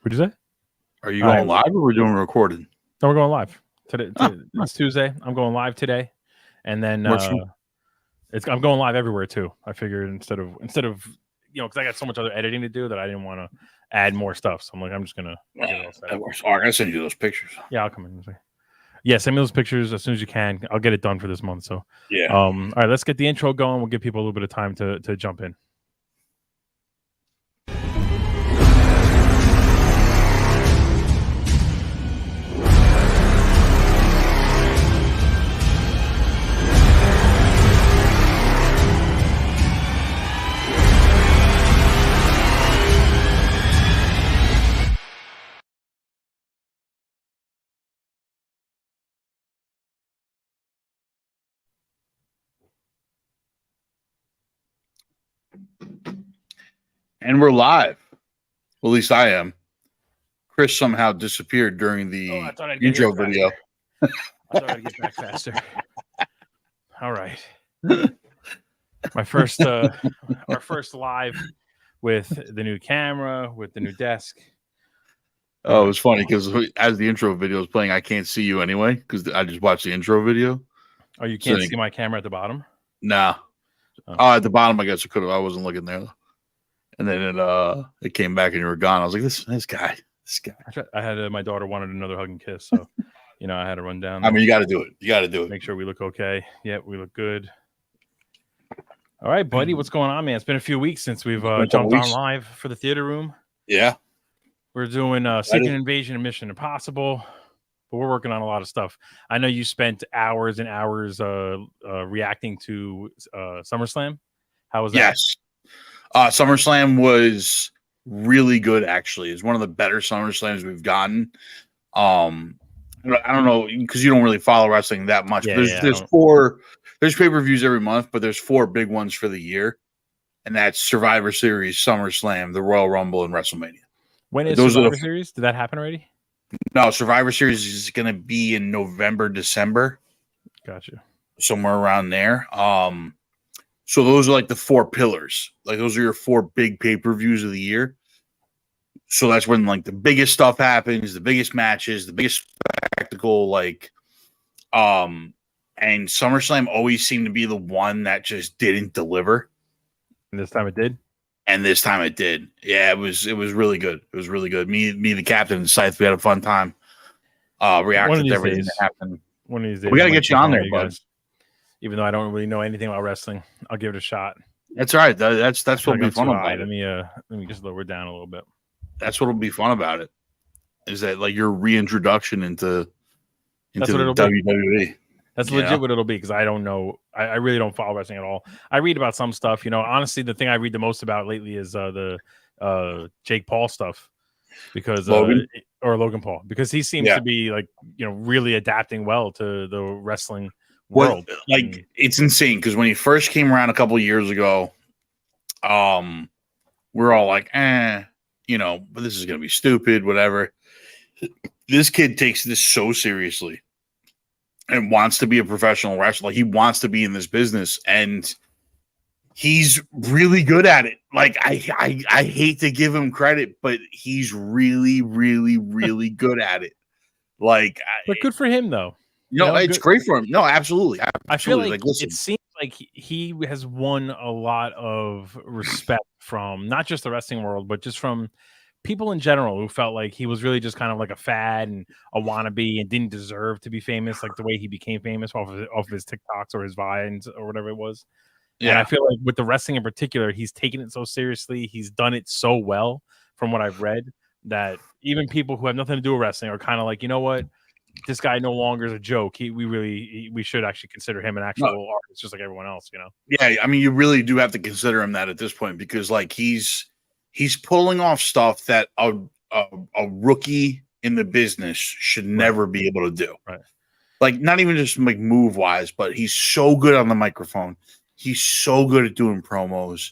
What'd you say? Are you going live or we're doing recorded? No, we're going live today. Oh, it's Tuesday. I'm going live today, and then What's- I'm going live everywhere too. I figured instead of because I got so much other editing to do that I didn't want to add more stuff. So I'm like, I'm just gonna get it all set up. I gotta send you those pictures. Yeah, I'll come in and say. Yeah, send me those pictures as soon as you can. I'll get it done for this month. So Yeah. all right, let's get the intro going. We'll give people a little bit of time to jump in. And we're live. Well, at least I am. Chris somehow disappeared during the intro video. I thought I'd get back faster. All right. Our first live with the new camera, with the new desk. Oh, it was funny because as the intro video is playing, I can't see you anyway because I just watched the intro video. Oh, you can't see my camera at the bottom? Nah. Oh, at the bottom, I guess I could have. I wasn't looking there though. And then it came back and you were gone. I was like, this guy. I had my daughter wanted another hug and kiss, so I had to run down. I mean, you got to do it. You got to do it. Make sure we look okay. Yeah, we look good. All right, buddy, what's going on, man? It's been a few weeks since we've jumped on live for the theater room. Yeah, we're doing Secret Invasion and Mission Impossible, but we're working on a lot of stuff. I know you spent hours and hours reacting to SummerSlam. How was that? Yes. SummerSlam was really good, actually. It's one of the better SummerSlams we've gotten. I don't know, because you don't really follow wrestling that much. Yeah, there's pay-per-views every month, but there's 4 big ones for the year. And that's Survivor Series, SummerSlam, the Royal Rumble, and WrestleMania. When is Survivor Series? Did that happen already? No, Survivor Series is going to be in November, December. Gotcha. Somewhere around there. So those are like the 4 pillars. Like those are your 4 big pay-per-views of the year. So that's when like the biggest stuff happens, the biggest matches, the biggest spectacle, and SummerSlam always seemed to be the one that just didn't deliver. And this time it did? And this time it did. Yeah, it was really good. It was really good. Me, the captain, and Scythe, we had a fun time. Reacting to everything that happened. One of these days, we got to get you on there, bud. Even though I don't really know anything about wrestling, I'll give it a shot. That's all right. That's what'll be fun about it. Let me just lower it down a little bit. That's what'll be fun about it. Is that like your reintroduction into the WWE? That's legit what it'll be, because I don't know. I really don't follow wrestling at all. I read about some stuff. Honestly, the thing I read the most about lately is the Jake Paul stuff, because Logan Paul, because he seems to be really adapting well to the wrestling world. It's insane, because when he first came around a couple of years ago, we're all like, but this is gonna be stupid, whatever. This kid takes this so seriously and wants to be a professional wrestler. He wants to be in this business, and he's really good at it. Like I hate to give him credit, but he's really, really, really good at it. But good for him, though. It's great for him. No, absolutely. I feel like it seems like he has won a lot of respect from not just the wrestling world, but just from people in general who felt like he was really just kind of like a fad and a wannabe and didn't deserve to be famous, like the way he became famous off of his TikToks or his Vines or whatever it was. Yeah. And I feel like with the wrestling in particular, he's taken it so seriously. He's done it so well, from what I've read, that even people who have nothing to do with wrestling are kind of like, you know what? This guy no longer is a joke. We should actually consider him an actual artist, just like everyone else, Yeah, I mean, you really do have to consider him that at this point, because he's pulling off stuff that a rookie in the business should never be able to do. Right. Like, not even just like move wise, but he's so good on the microphone. He's so good at doing promos.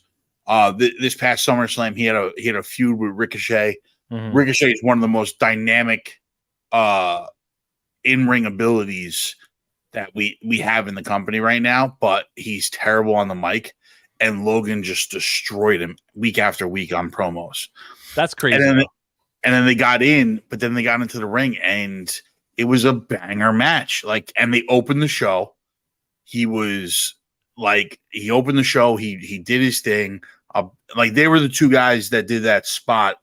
This past SummerSlam, he had a feud with Ricochet. Mm-hmm. Ricochet is one of the most dynamic in-ring abilities that we have in the company right now, but he's terrible on the mic, and Logan just destroyed him week after week on promos. That's crazy. And then they got in, but then they got into the ring, and it was a banger match. Like, and they opened the show. He was like, he opened the show. He did his thing. Like, they were the two guys that did that spot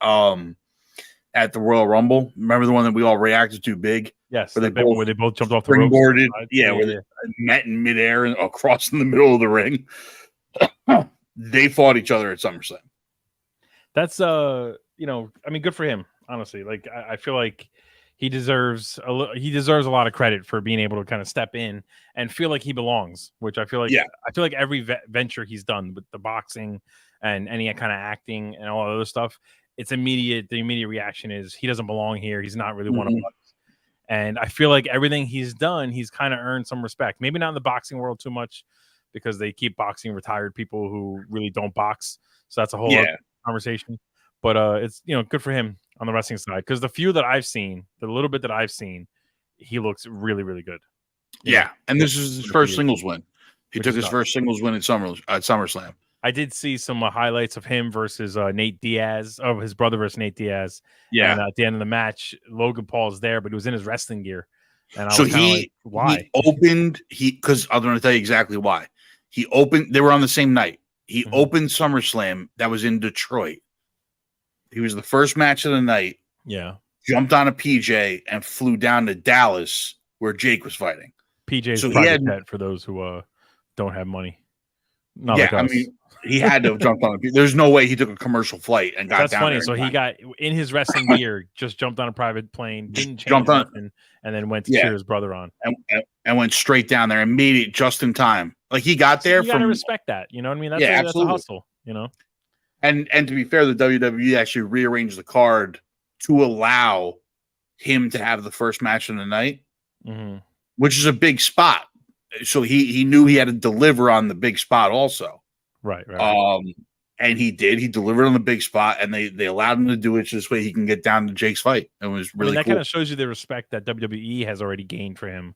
at the Royal Rumble. Remember the one that we all reacted to big? Yes, where they both jumped off the ropes. Springboarded. Yeah, where they met in midair and across in the middle of the ring. They fought each other at SummerSlam. That's you know, I mean, good for him, honestly. Like, I feel like he deserves a lot of credit for being able to kind of step in and feel like he belongs, which I feel like every venture he's done with the boxing and any kind of acting and all that other stuff, it's immediate. The immediate reaction is he doesn't belong here. He's not really one of us. And I feel like everything he's done, he's kind of earned some respect. Maybe not in the boxing world too much, because they keep boxing retired people who really don't box. So that's a whole other conversation. But it's, you know, good for him on the wrestling side, because the few that I've seen, the little bit that I've seen, he looks really, really good. Yeah, and this is his first singles win. He took his first singles win at SummerSlam. I did see some highlights of him versus Nate Diaz, his brother versus Nate Diaz. Yeah, and at the end of the match, Logan Paul's there, but he was in his wrestling gear. And I so was like, why? Because I'm going to tell you exactly why. He opened. They were on the same night. He opened SummerSlam. That was in Detroit. He was the first match of the night. Yeah. Jumped on a PJ and flew down to Dallas where Jake was fighting. PJ's private jet for those who don't have money. Not like us. I mean, he had to have jumped on a. There's no way he took a commercial flight and got That's down funny. there. So he got in his wrestling gear, just jumped on a private plane, didn't change nothing, and then went to cheer his brother on. And went straight down there and made it just in time. Like, he got there. You gotta respect that. You know what I mean? That's a hustle. You know. And to be fair, the WWE actually rearranged the card to allow him to have the first match of the night, which is a big spot. So he knew he had to deliver on the big spot also. Right. And he did. He delivered on the big spot, and they allowed him to do it this way he can get down to Jake's fight. It was really that cool. kind of shows you the respect that WWE has already gained for him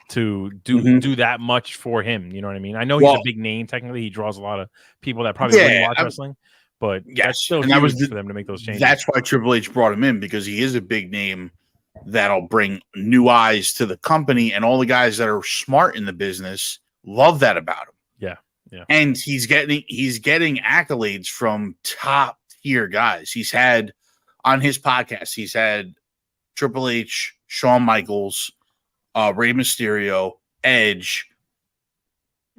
to do that much for him. You know what I mean? I know he's a big name. Technically, he draws a lot of people that probably wouldn't watch wrestling. But that's still huge for them to make those changes. That's why Triple H brought him in, because he is a big name that'll bring new eyes to the company, and all the guys that are smart in the business love that about him. Yeah. And he's getting accolades from top tier guys. He's had on his podcast, he's had Triple H, Shawn Michaels, Rey Mysterio, Edge,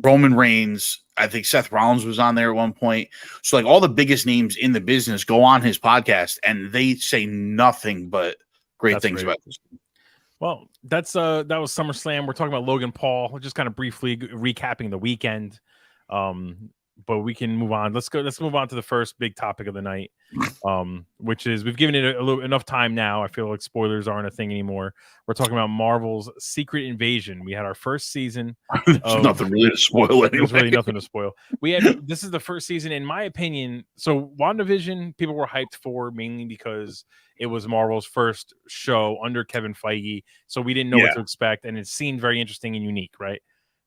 Roman Reigns. I think Seth Rollins was on there at one point. So, like, all the biggest names in the business go on his podcast, and they say nothing but great things about this. Well, that was SummerSlam. We're talking about Logan Paul. We're just kind of briefly recapping the weekend. But we can move on. Let's move on to the first big topic of the night, which is, we've given it enough time now. I feel like spoilers aren't a thing anymore. We're talking about Marvel's Secret Invasion. We had our first season. There's nothing really to spoil anyway. There's really nothing to spoil. This is the first season, in my opinion. So WandaVision, people were hyped for, mainly because it was Marvel's first show under Kevin Feige. So we didn't know what to expect, and it seemed very interesting and unique, right?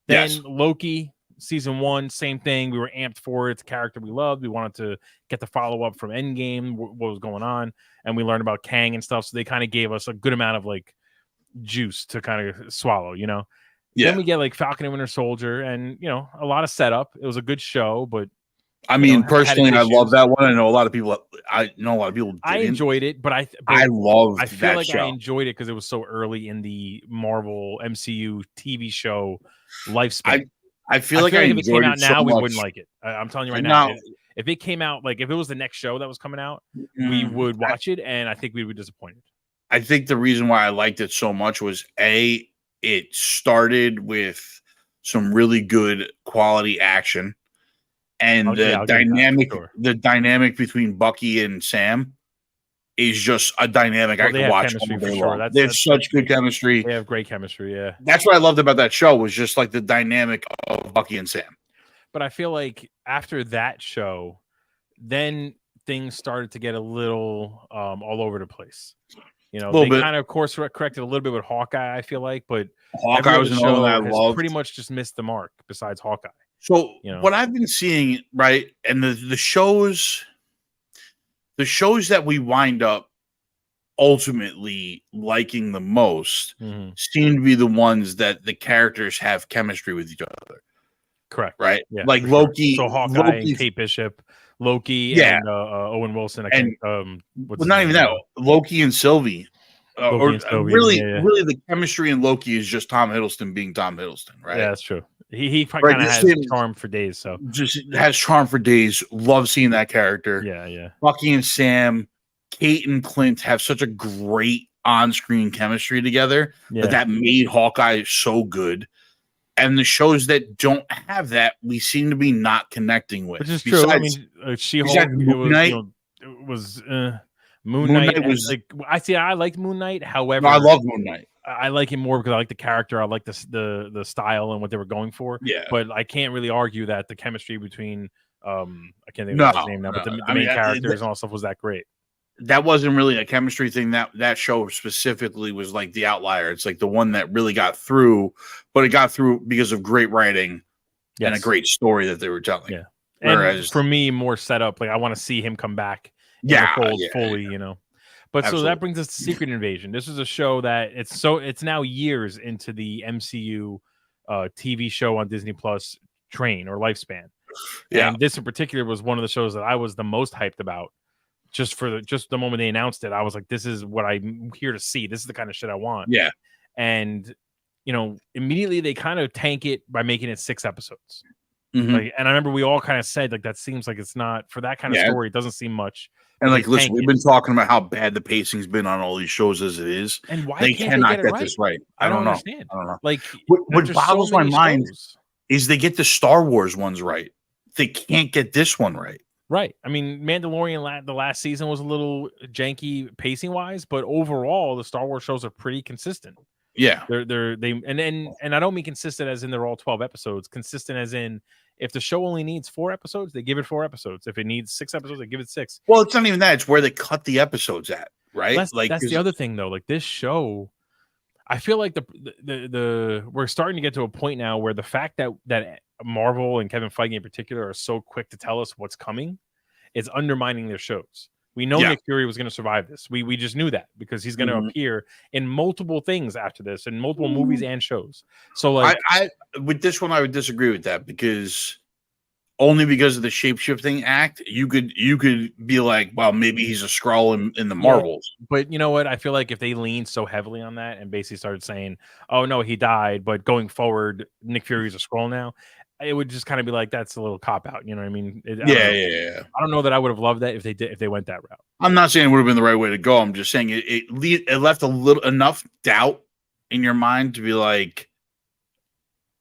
Then Loki, season 1, same thing. We were amped for it. It's a character we loved. We wanted to get the follow-up from Endgame, what was going on, and we learned about Kang and stuff. So they kind of gave us a good amount of like juice to kind of swallow, you know. Then we get like Falcon and Winter Soldier, and you know, a lot of setup. It was a good show, but I mean, personally, I love that one. I know a lot of people. I enjoyed it, but I feel like I enjoyed it because it was so early in the Marvel MCU TV show lifespan. I feel like if it came out now, we wouldn't like it. I'm telling you right now. If it came out, like if it was the next show that was coming out, we would watch it, and I think we would be disappointed. I think the reason why I liked it so much was it started with some really good quality action, and the dynamic between Bucky and Sam is just a dynamic I could watch all day long. They have such good chemistry. They have great chemistry, yeah. That's what I loved about that show, was just like the dynamic of Bucky and Sam. But I feel like after that show, then things started to get a little all over the place. You know, they kind of course corrected a little bit with Hawkeye, I feel like, but Hawkeye was another one I loved. Pretty much just missed the mark besides Hawkeye. So what I've been seeing, right, and the shows that we wind up ultimately liking the most seem to be the ones that the characters have chemistry with each other. Correct. Right? Yeah, like Loki. Sure. So Hawkeye and Kate Bishop, Loki and Owen Wilson. I think. Well, not even that. Loki and Sylvie. Really, the chemistry in Loki is just Tom Hiddleston being Tom Hiddleston, right? Yeah, that's true. He kind of has charm for days. So just has charm for days. Love seeing that character. Yeah. Bucky and Sam, Kate and Clint have such a great on-screen chemistry together that made Hawkeye so good. And the shows that don't have that, we seem to be not connecting with. Which is true. I mean, She-Hulk, Moon Knight was Moon Knight was like I liked Moon Knight. However, I love Moon Knight. I like him more because I like the character. I like the style and what they were going for. Yeah. But I can't really argue that the chemistry between I can't think of his name now, but the main characters and all stuff was that great. That wasn't really a chemistry thing. That show specifically was like the outlier. It's like the one that really got through, but it got through because of great writing and a great story that they were telling. Yeah. Whereas, and for me, more set up. Like I want to see him come back fully, you know. But Absolutely. So that brings us to Secret Invasion. This is a show that it's now years into the MCU TV show on Disney Plus train or lifespan. Yeah. And this in particular was one of the shows that I was the most hyped about. Just the moment they announced it, I was like, this is what I'm here to see. This is the kind of shit I want. Yeah. And, you know, immediately they kind of tank it by making it 6 episodes. Like, and I remember we all kind of said, like, that seems like it's not for that kind of story. It doesn't seem much. And like, listen, we've been talking about how bad the pacing's been on all these shows as it is. And why they cannot get this right? I don't understand. I don't know. Like, what boggles my mind is they get the Star Wars ones right. They can't get this one right. Right. I mean, Mandalorian, the last season was a little janky pacing wise, but overall, the Star Wars shows are pretty consistent. Yeah. And I don't mean consistent as in they're all 12 episodes. Consistent as in if the show only needs 4 episodes, they give it 4 episodes. If it needs 6 episodes, they give it 6. Well, it's not even that. It's where they cut the episodes at, right? That's the other thing, though. Like this show, I feel like the we're starting to get to a point now where the fact that Marvel and Kevin Feige in particular are so quick to tell us what's coming is undermining their shows. We know Nick Fury was going to survive this. We just knew that because he's going to appear in multiple things after this, in multiple movies and shows. So, like, I with this one, I would disagree with that because only because of the shape-shifting act, you could be like, well, maybe he's a Skrull in the Marvels. But you know what? I feel like if they leaned so heavily on that and basically started saying, "Oh no, he died," but going forward, Nick Fury's a Skrull now. It would just kind of be like that's a little cop out, you know what I mean? I don't know that I would have loved that if they went that route. I'm not saying it would have been the right way to go. I'm just saying it left enough doubt in your mind to be like,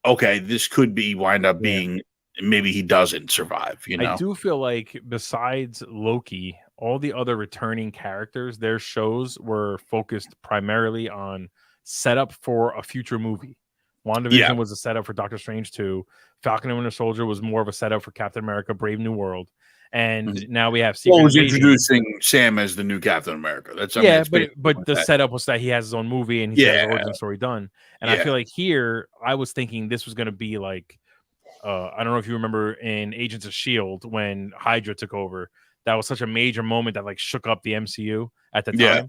okay, this could wind up being maybe he doesn't survive. You know, I do feel like besides Loki, all the other returning characters, their shows were focused primarily on setup for a future movie. WandaVision was a setup for Doctor Strange 2. Falcon and Winter Soldier was more of a setup for Captain America, Brave New World. And now we have Secret Invasion. Introducing Sam as the new Captain America. But the setup was that he has his own movie and he has his origin story done. And I feel like here, I was thinking this was going to be like, I don't know if you remember in Agents of S.H.I.E.L.D. when Hydra took over. That was such a major moment that like shook up the MCU at the time. Yeah.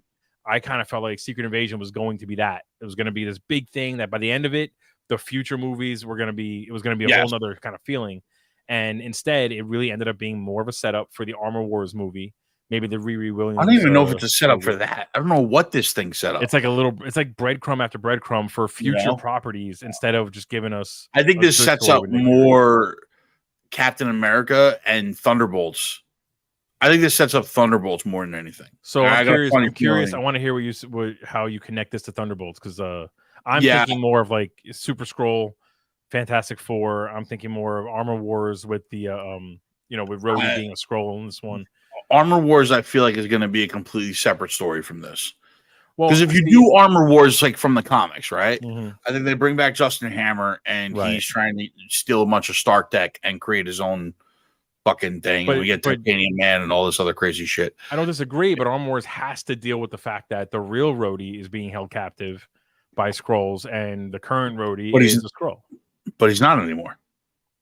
I kind of felt like Secret Invasion was going to be that. It was going to be this big thing that by the end of it, the future movies were going to be, it was going to be a whole nother kind of feeling. And instead, it really ended up being more of a setup for the Armor Wars movie. Maybe the Riri Williams. I don't even know if it's a setup for that. I don't know what this thing set up. It's like it's like breadcrumb after breadcrumb for future properties instead of just giving us. I think this sets up more Captain America and Thunderbolts. I think this sets up Thunderbolts more than anything. So I'm curious. I want to hear how you connect this to Thunderbolts because I'm thinking more of like Super Skrull, Fantastic Four. I'm thinking more of Armor Wars with the with Rhodey being a Skrull in this one. Armor Wars, I feel like, is going to be a completely separate story from this. Well, because if you do Armor Wars like from the comics, right? Mm-hmm. I think they bring back Justin Hammer and he's trying to steal a bunch of Stark tech and create his own fucking thing. We get Titanium Man and all this other crazy shit. I don't disagree, but Armor Wars has to deal with the fact that the real Rhodey is being held captive by Skrulls and the current Rhodey is a Skrull. But he's not anymore.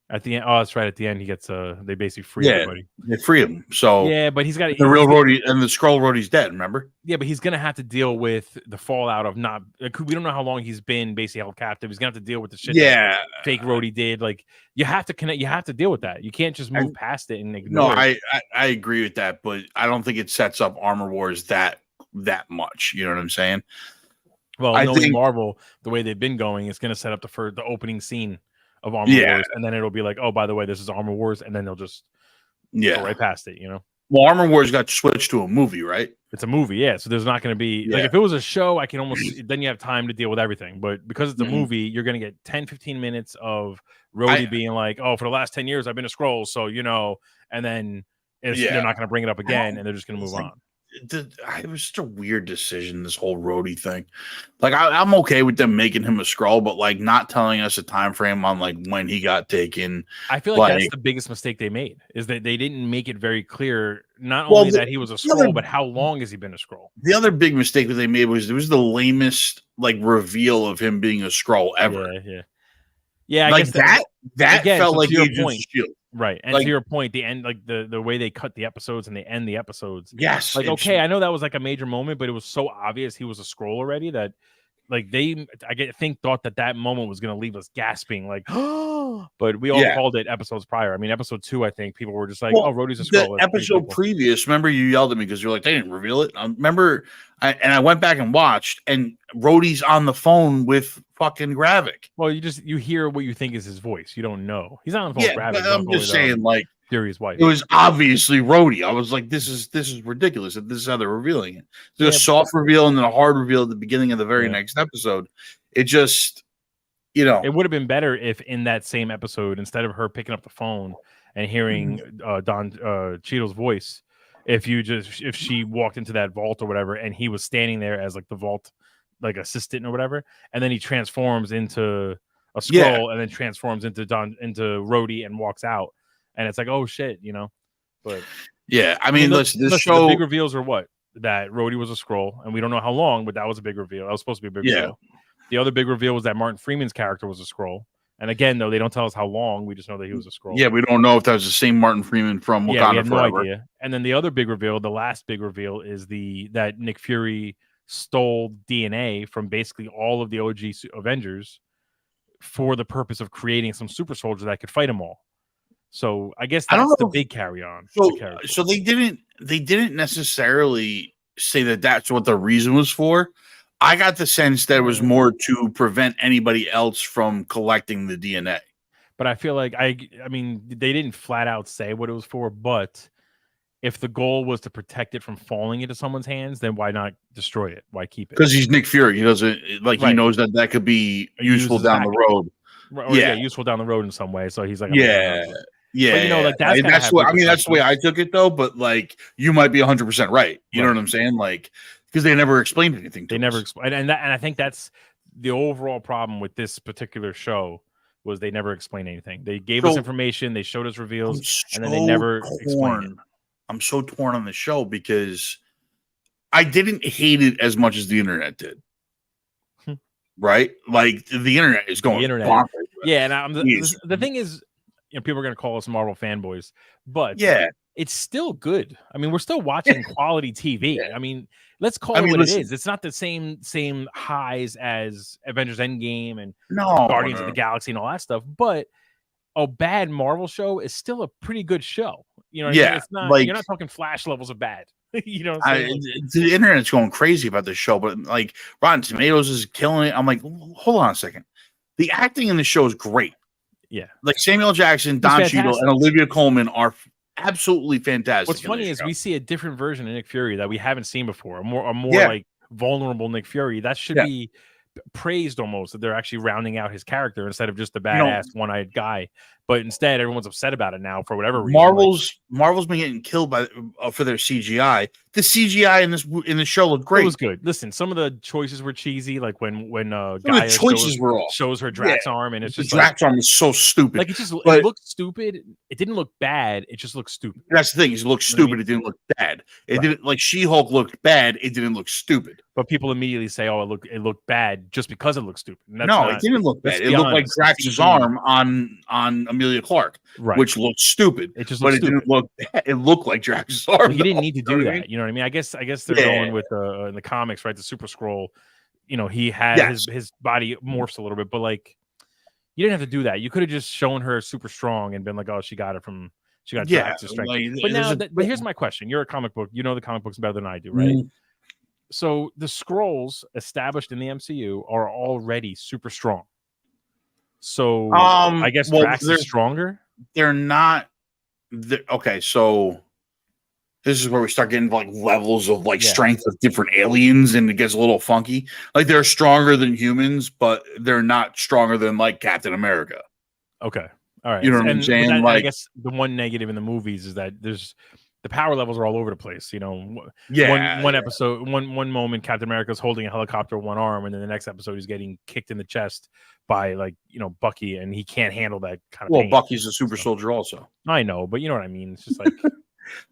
At the end, oh, that's right. At the end, he gets they basically free Yeah, everybody. they free him. So yeah, but he's got the real Rhodey and the Skrull Rhodey's dead. Remember? Yeah, but he's gonna have to deal with the fallout of not. Like, we don't know how long he's been basically held captive. He's gonna have to deal with the shit. Yeah, that fake Rhodey did. Like, you have to connect. You have to deal with that. You can't just move past it and ignore. No, it. I agree with that, but I don't think it sets up Armor Wars that much. You know what I'm saying? Well, knowing Marvel the way they've been going, it's gonna set up the opening scene of Armor Wars, and then it'll be like, oh, by the way, this is Armor Wars, and then they'll just go right past it. You know. Well, Armor Wars got switched to a movie, right? It's a movie, yeah. So there's not going to be like if it was a show, I can almost then you have time to deal with everything. But because it's a movie, you're going to get 10-15 minutes of Rhodey being like, "Oh, for the last 10 years, I've been a Skrull, so you know," and then they're not going to bring it up again, and they're just going to move on. It was such a weird decision, this whole Rhodey thing. Like, I'm okay with them making him a Skrull, but like not telling us a time frame on like when he got taken. I feel like that's the biggest mistake they made, is that they didn't make it very clear not only that he was a Skrull, but how long has he been a Skrull. The other big mistake that they made was it was the lamest like reveal of him being a Skrull ever. Yeah. I like guess that again, felt like your point. Shield. Right. And to your point, the end, like the way they cut the episodes and they end the episodes. Yes. Like, okay, I know that was like a major moment, but it was so obvious he was a Skrull already that like thought that moment was going to leave us gasping, like, oh, but we all called it episodes prior. I mean, episode 2, I think people were just like, oh, Rhodey's a Skrull. The episode previous, remember you yelled at me because you're like, they didn't reveal it. Remember, I went back and watched, and Rhodey's on the phone with fucking Gravik. Well, you hear what you think is his voice. You don't know. He's not on the phone with Gravik. But I'm just saying, like, Fury's wife. It was obviously Rhodey. I was like, this is ridiculous. That this is how they're revealing it. There's a soft reveal and then a hard reveal at the beginning of the very next episode. It just, you know, it would have been better if in that same episode, instead of her picking up the phone and hearing Don Cheadle's voice, if she walked into that vault or whatever, and he was standing there as like the vault like assistant or whatever, and then he transforms into a Skrull and then transforms into Rhodey and walks out. And it's like, oh shit, you know. But I mean, listen, this show, the big reveals are what? That Rhodey was a Skrull, and we don't know how long, but that was a big reveal. That was supposed to be a big reveal. The other big reveal was that Martin Freeman's character was a Skrull. And again, though, they don't tell us how long. We just know that he was a Skrull. Yeah, we don't know if that was the same Martin Freeman from Wakanda we have Forever. No idea. And then the other big reveal, the last big reveal, is that Nick Fury stole DNA from basically all of the OG Avengers for the purpose of creating some super soldier that could fight them all. So I guess that's the big carry on. So they didn't necessarily say that that's what the reason was for. I got the sense that it was more to prevent anybody else from collecting the DNA. But I feel like I mean, they didn't flat out say what it was for, but if the goal was to protect it from falling into someone's hands, then why not destroy it? Why keep it? Because he's Nick Fury. He doesn't he knows that could be useful down the road. Useful down the road in some way. So he's like, Yeah, but, you know, like that's what I mean. That's the way I took it, though. But like, you might be 100% right. You know what I'm saying? Like, because they never explained anything. They never explained, and I think that's the overall problem with this particular show was they never explained anything. They gave us information, they showed us reveals, and then they never explained it. I'm so torn on the show because I didn't hate it as much as the internet did. Right? Like the internet is going. Bonkers, and the thing is. You know, people are going to call us Marvel fanboys, but it's still good. I mean, we're still watching quality TV. I mean, let's call it what it is. It's not the same highs as Avengers Endgame and Guardians of the Galaxy and all that stuff, but a bad Marvel show is still a pretty good show. You know what I mean? It's not, you're not talking Flash levels of bad. You know, the internet's going crazy about this show, but like Rotten Tomatoes is killing it. I'm like, hold on a second. The acting in the show is great. Yeah, like Samuel Jackson, Don Cheadle, and Olivia Colman are absolutely fantastic. What's funny is we see a different version of Nick Fury that we haven't seen before. A more like vulnerable Nick Fury. That should be praised almost, that they're actually rounding out his character instead of just a badass one-eyed guy. But instead, everyone's upset about it now for whatever reason. Marvel's been getting killed for their CGI. The CGI in the show looked great. It was good. Listen, some of the choices were cheesy, like when Gaia shows her Drax arm, and it's just Drax arm is so stupid. Like it looked stupid. It didn't look bad. It just looked stupid. That's the thing. It looked stupid. It didn't look bad. It didn't like She-Hulk looked bad. It didn't look stupid. But people immediately say, "Oh, it looked bad just because it looked stupid." No, it didn't look bad. It looked like Drax's arm on Amelia Clark, Right. which looked stupid. It just but looks it didn't look. It looked like Drax's arm. He didn't need to do You know what I that. mean? You know what I mean? I guess they're going with in the comics, right? The Super Scroll. You know, he had his body morphs a little bit, but like you didn't have to do that. You could have just shown her super strong and been like, "Oh, she got Drax's strength." Like, but now, but here's my question: you're a comic book. You know the comic books better than I do, right? So the Skrulls established in the MCU are already super strong. So I guess Drax is stronger. They're not. Okay, so this is where we start getting like levels of like strength of different aliens, and it gets a little funky. Like they're stronger than humans, but they're not stronger than like Captain America. Okay, all right. You know what I'm saying? I guess the one negative in the movies is that the power levels are all over the place. You know, one episode, one moment, Captain America's holding a helicopter with one arm, and then the next episode he's getting kicked in the chest by Bucky, and he can't handle that kind of pain. Bucky's a super soldier also. I know, but you know what I mean. It's just like,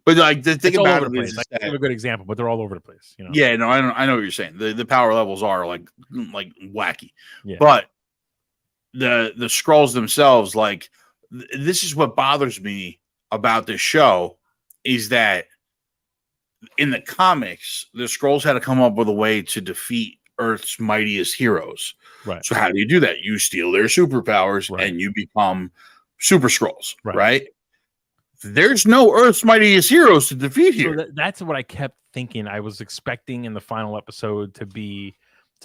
but like the thing about it is, I have a good example, but they're all over the place. You know? Yeah, no, I know what you're saying. The power levels are like wacky, yeah. But the Skrulls themselves, like this is what bothers me about this show. Is that in the comics, the Skrulls had to come up with a way to defeat Earth's mightiest heroes. Right. So how do you do that? You steal their superpowers and you become Super Skrulls, right? There's no Earth's mightiest heroes to defeat here. So that's what I kept thinking. I was expecting in the final episode to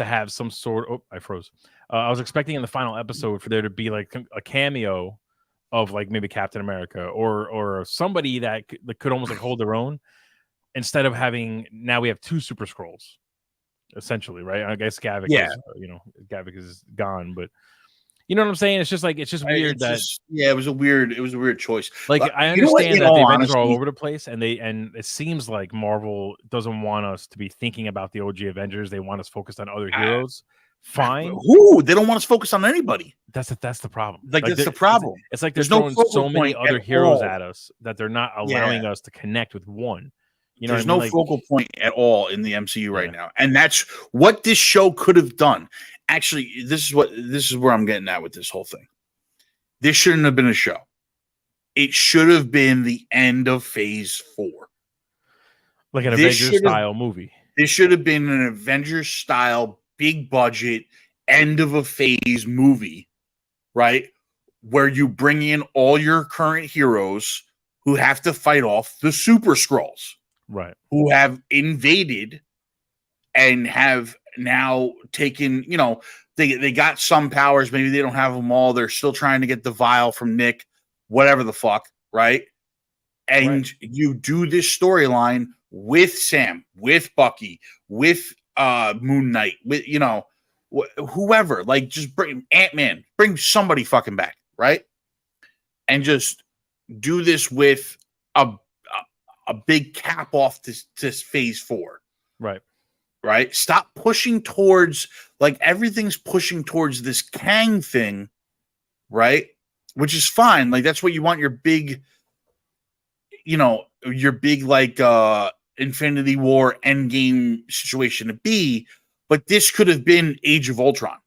have some sort. Oh, I froze. I was expecting in the final episode for there to be like a cameo of like maybe Captain America or somebody that could almost like hold their own, instead of having now we have two Super Skrulls, essentially, right? I guess Gavik Gavik is gone, but you know what I'm saying? It's just weird it was a weird choice. Like I understand that the Avengers are all over the place, and it seems like Marvel doesn't want us to be thinking about the OG Avengers. They want us focused on other heroes. Fine. They don't want us focused on anybody. That's the problem. Like that's the problem. It's like they're throwing so many other heroes at us that they're not allowing us to connect with one. You know, there's no focal point at all in the MCU right now, and that's what this show could have done. Actually, this is where I'm getting at with this whole thing. This shouldn't have been a show. It should have been the end of Phase 4, like an Avengers style movie. This should have been an Avengers style, big budget, end of a phase movie, right? Where you bring in all your current heroes who have to fight off the Super Skrulls, right? Who have invaded and have now taken, they got some powers. Maybe they don't have them all. They're still trying to get the vial from Nick, whatever the fuck, right? And you do this storyline with Sam, with Bucky, with Moon Knight, with whoever, like just bring Ant-Man, bring somebody fucking back, right? And just do this with a big cap off to Phase 4, right? Stop pushing towards, like, everything's pushing towards this Kang thing, right? Which is fine. Like that's what you want your big, like Infinity War Endgame situation to be. But this could have been Age of Ultron.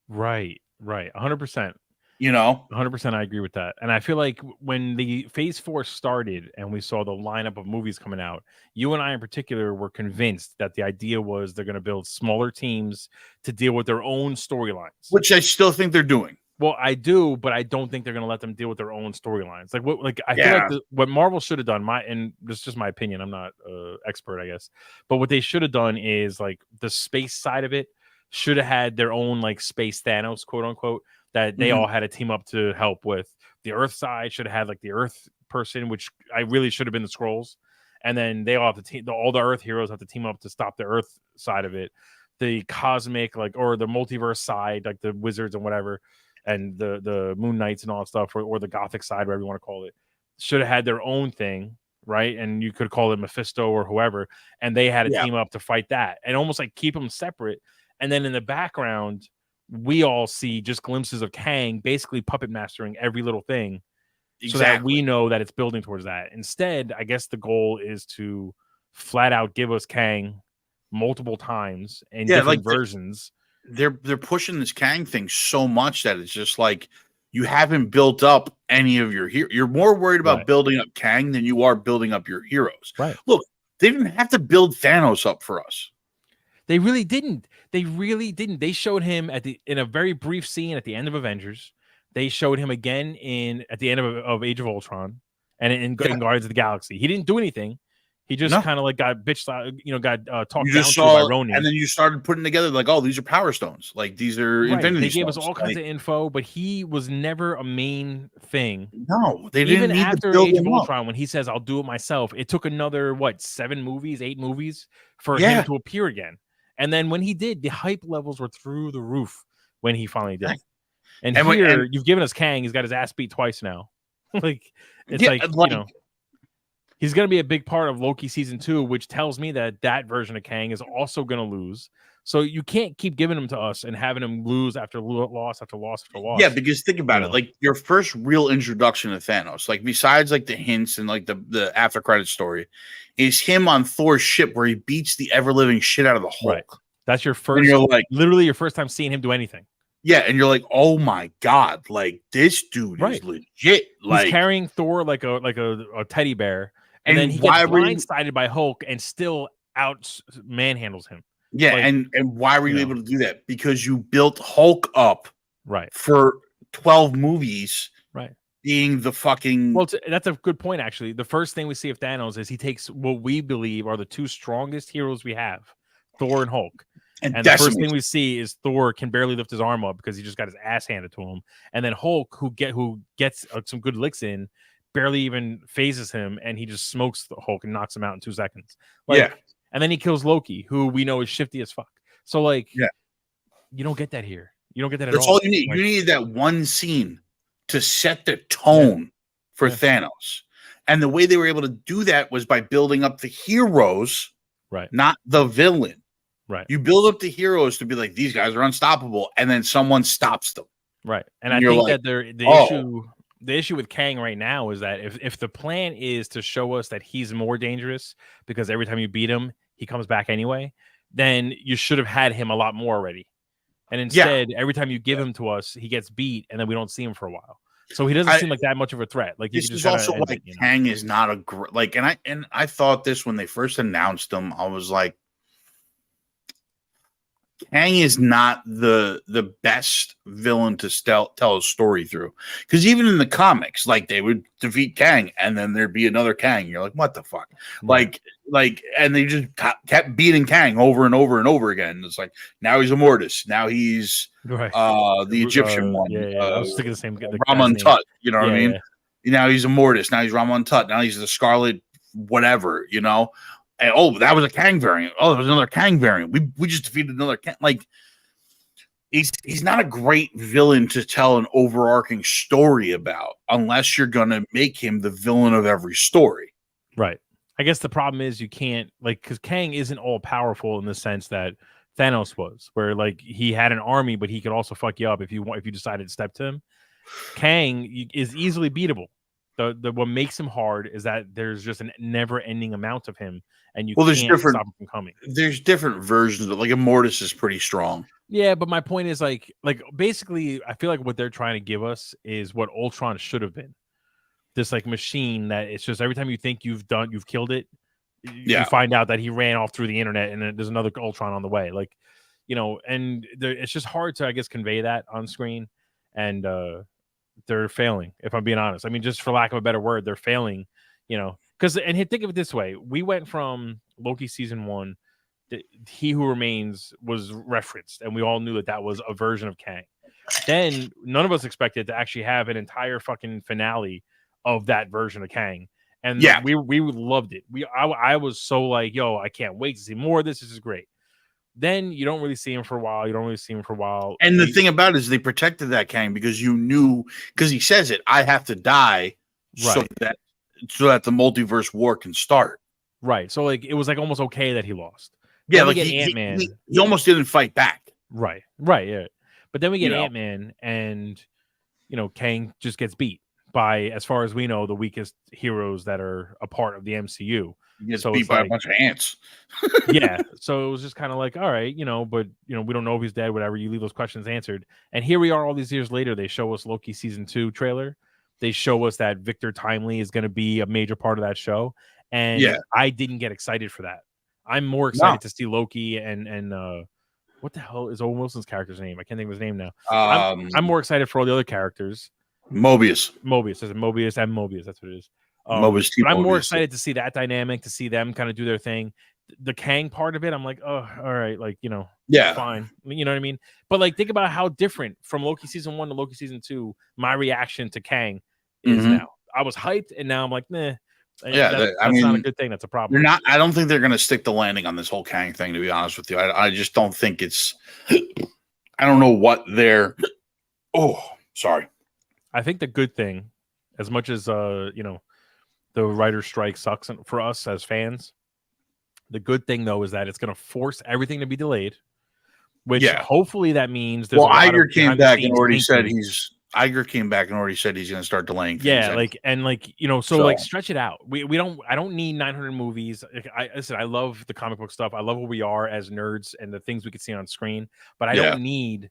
Right. 100%. 100%. I agree with that. And I feel like when the Phase 4 started and we saw the lineup of movies coming out, you and I in particular were convinced that the idea was they're going to build smaller teams to deal with their own storylines. Which I still think they're doing. Well, I do, but I don't think they're going to let them deal with their own storylines. I feel like what Marvel should have done, and this is just my opinion, I'm not an expert, I guess, but what they should have done is like the space side of it should have had their own like space Thanos, quote unquote, that they all had to team up to help with. The Earth side should have had like the Earth person, which I really should have been the Skrulls, and then they all have to team. All the Earth heroes have to team up to stop the Earth side of it. The cosmic, or the multiverse side, like the wizards and whatever, and the Moon Knights and all that stuff, or the Gothic side, whatever you want to call it, should have had their own thing, right? And you could call it Mephisto or whoever, and they had to team up to fight that, and almost like keep them separate. And then in the background, we all see just glimpses of Kang basically puppet mastering every little thing, so that we know that it's building towards that. Instead, I guess the goal is to flat out give us Kang multiple times in different versions. They're pushing this Kang thing so much that it's just like you haven't built up any of your heroes. You're more worried about Right. building up Kang than you are building up your heroes. Right. Look, they didn't have to build Thanos up for us. They really didn't. They really didn't. They showed him in a very brief scene at the end of Avengers. They showed him again at the end of Age of Ultron and in Guardians of the Galaxy. He didn't do anything. He just kind of like got bitched out, got talked down to by Ronin. And then you started putting together like, oh, these are Power Stones. Like these are Infinity They Stones. gave us all kinds of info, but he was never a main thing. No, they didn't. Even need after to build Age of him up. Ultron, when he says, "I'll do it myself," it took another 8 movies for him to appear again. And then when he did, the hype levels were through the roof when he finally did. And here, you've given us Kang. He's got his ass beat twice now. It's he's going to be a big part of Loki season 2, which tells me that version of Kang is also going to lose. So you can't keep giving him to us and having him lose after loss after loss after loss. Yeah, because think about it. Like your first real introduction to Thanos, like besides like the hints and like the after credit story, is him on Thor's ship where he beats the ever living shit out of the Hulk. Right. That's your first. You're like literally your first time seeing him do anything. Yeah, and you're like, oh my god, like this dude is legit. Like he's carrying Thor like a teddy bear, and then he gets blindsided by Hulk and still out manhandles him. Yeah, and why were you able to do that? Because you built Hulk up for 12 movies, being the fucking. Well, that's a good point. Actually, the first thing we see of Thanos is he takes what we believe are the two strongest heroes we have, Thor and Hulk. And the first thing we see is Thor can barely lift his arm up because he just got his ass handed to him, and then Hulk, who gets some good licks in, barely even phases him, and he just smokes the Hulk and knocks him out in 2 seconds. And then he kills Loki, who we know is shifty as fuck. So you don't get that here. You don't get that at all. That's all you need. You need that one scene to set the tone for Thanos, and the way they were able to do that was by building up the heroes, not the villain. Right. You build up the heroes to be like, these guys are unstoppable, and then someone stops them. Right. And I think that the issue with Kang right now is that if the plan is to show us that he's more dangerous because every time you beat him, he comes back anyway, then you should have had him a lot more already. And instead, every time you give him to us, he gets beat, and then we don't see him for a while. So he doesn't seem like that much of a threat. Like this is also like Kang is not a great and I thought this when they first announced him. I was like, Kang is not the best villain to tell a story through, because even in the comics, like they would defeat Kang and then there'd be another Kang. You're like, what the fuck? Like, and they just kept beating Kang over and over and over again. It's like now he's Immortus, now he's the Egyptian one. I was thinking the same. Raman Tut, you know what I mean? Now he's Immortus, now he's Raman Tut, now he's the Scarlet whatever, you know. And, that was a Kang variant. Oh, there was another Kang variant. We just defeated another Kang. Like, he's not a great villain to tell an overarching story about unless you're going to make him the villain of every story. Right. I guess the problem is you can't, because Kang isn't all powerful in the sense that Thanos was, where he had an army, but he could also fuck you up if you decided to step to him. Kang is easily beatable. What makes him hard is that there's just a never-ending amount of him, and you can't stop him from coming. There's different versions of Immortus is pretty strong. Yeah, but my point is basically, I feel like what they're trying to give us is what Ultron should have been. This machine that it's just every time you think you've killed it, you find out that he ran off through the internet, and then there's another Ultron on the way. And it's just hard to, I guess, convey that on screen, and they're failing, if I'm being honest. I mean, just for lack of a better word, they're failing, because think of it this way. We went from Loki season 1, He Who Remains was referenced, and we all knew that was a version of Kang. Then none of us expected to actually have an entire fucking finale of that version of Kang. And we loved it. I was so like, yo, I can't wait to see more of this. This is great. Then you don't really see him for a while. And the thing about it is they protected that Kang because you knew, because he says it, I have to die so that the multiverse war can start. Right. So it was almost okay that he lost. Yeah, Ant-Man. He almost didn't fight back. Right. Yeah. But then we get Ant-Man, and Kang just gets beat by, as far as we know, the weakest heroes that are a part of the MCU. He gets So beat it's by a like- bunch of ants. Yeah. So it was just kind of like, all right, but we don't know if he's dead, whatever. You leave those questions answered. And here we are all these years later. They show us Loki season 2 trailer. They show us that Victor Timely is going to be a major part of that show. And Yeah. I didn't get excited for that. I'm more excited to see Loki and what the hell is Owen Wilson's character's name? I can't think of his name now. I'm more excited for all the other characters. Mobius. There's a Mobius and Mobius. That's what it is. Mobius. But I'm more excited to see that dynamic, to see them kind of do their thing. The Kang part of it, I'm like, oh, all right, like, Yeah. fine. You know what I mean? But like, think about how different from Loki season 1 to Loki season 2, my reaction to Kang is now. I was hyped, and now I'm like, nah. Yeah, that's not a good thing. That's a problem. I don't think they're going to stick the landing on this whole Kang thing, to be honest with you. I just don't think it's. I don't know what they're. Oh, sorry. I think the good thing, as much as the writer's strike sucks for us as fans, the good thing though is that it's going to force everything to be delayed. Which hopefully that means there's. Well, Iger came back and already said Iger came back and already said he's going to start delaying things. Yeah, so stretch it out. I don't need 900 movies. I love the comic book stuff. I love where we are as nerds and the things we can see on screen, but I don't need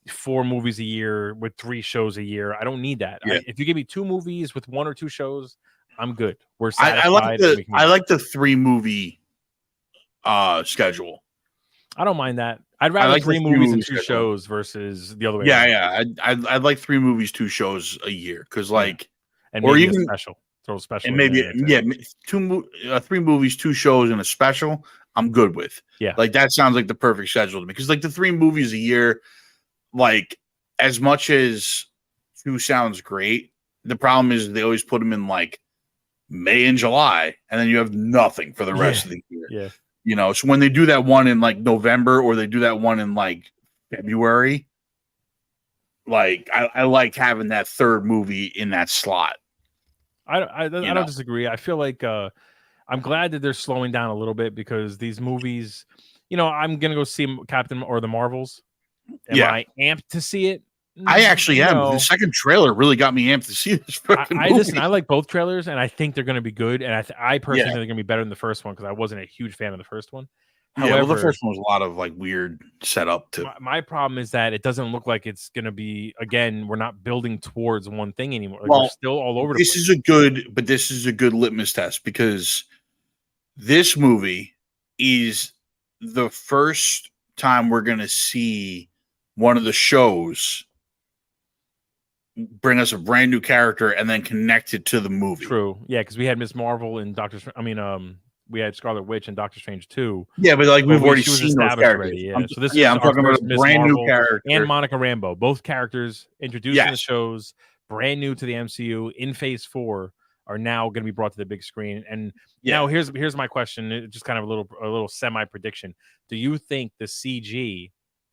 4 movies a year with 3 shows a year. I don't need that. Yeah. If you give me 2 movies with 1 or 2 shows, I'm good. We're satisfied. I like the 3 movie schedule. I don't mind that. I'd rather like 3 movies and 2 shows versus the other way. Yeah. I'd like 3 movies, 2 shows a year because and or even throw a special, and maybe 3 movies, 2 shows, and a special. I'm good with. Yeah, like that sounds like the perfect schedule to me because like the 3 movies a year, like as much as 2 sounds great, the problem is they always put them in like May and July, and then you have nothing for the rest of the year. Yeah. So when they do that one in like November or they do that one in like February, like I like having that 3rd movie in that slot. I don't disagree. I feel like I'm glad that they're slowing down a little bit because these movies, I'm gonna go see Captain or the Marvels. Am I amped to see it? I actually am. The second trailer really got me amped to see this movie. Listen, I like both trailers, and I think they're going to be good. And I personally think they're going to be better than the first one because I wasn't a huge fan of the first one. However, the first one was a lot of like weird setup too. My problem is that it doesn't look like it's going to be. Again, we're not building towards one thing anymore. Like, we're still all over the place. This is a good litmus test because this movie is the first time we're going to see one of the shows bring us a brand new character and then connect it to the movie. True. Yeah, because we had Ms. Marvel and we had Scarlet Witch and Doctor Strange 2. Yeah, but like we've already seen those characters. Already, yeah. So this I'm talking about a brand new character. And Monica Rambeau. Both characters introduced in the shows, brand new to the MCU in Phase 4, are now going to be brought to the big screen. And now here's my question, just kind of a little semi-prediction. Do you think the CG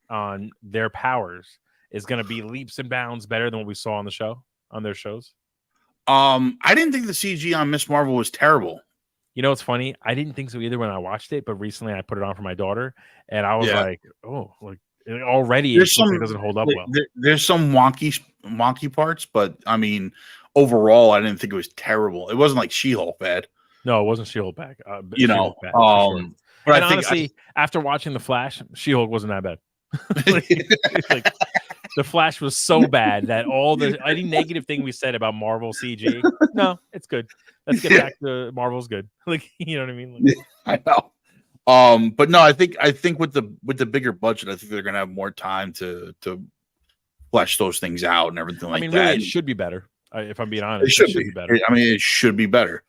on their powers is going to be leaps and bounds better than what we saw on their shows? I didn't think the CG on Ms. Marvel was terrible. It's funny. I didn't think so either when I watched it, but recently I put it on for my daughter, and I was like, "Oh, like already it doesn't hold up well." There's some wonky parts, but I mean, overall, I didn't think it was terrible. It wasn't like She-Hulk bad. No, it wasn't She-Hulk bad. She-Hulk bad, sure. But honestly, after watching The Flash, She-Hulk wasn't that bad. like The Flash was so bad that any negative thing we said about Marvel CG, no, it's good. Let's get back to Marvel's good. Like, you know what I mean? I know. But no, I think with the bigger budget, I think they're gonna have more time to flesh those things out and everything like that. Really, it should be better. If I'm being honest, it should be better. I mean, it should be better.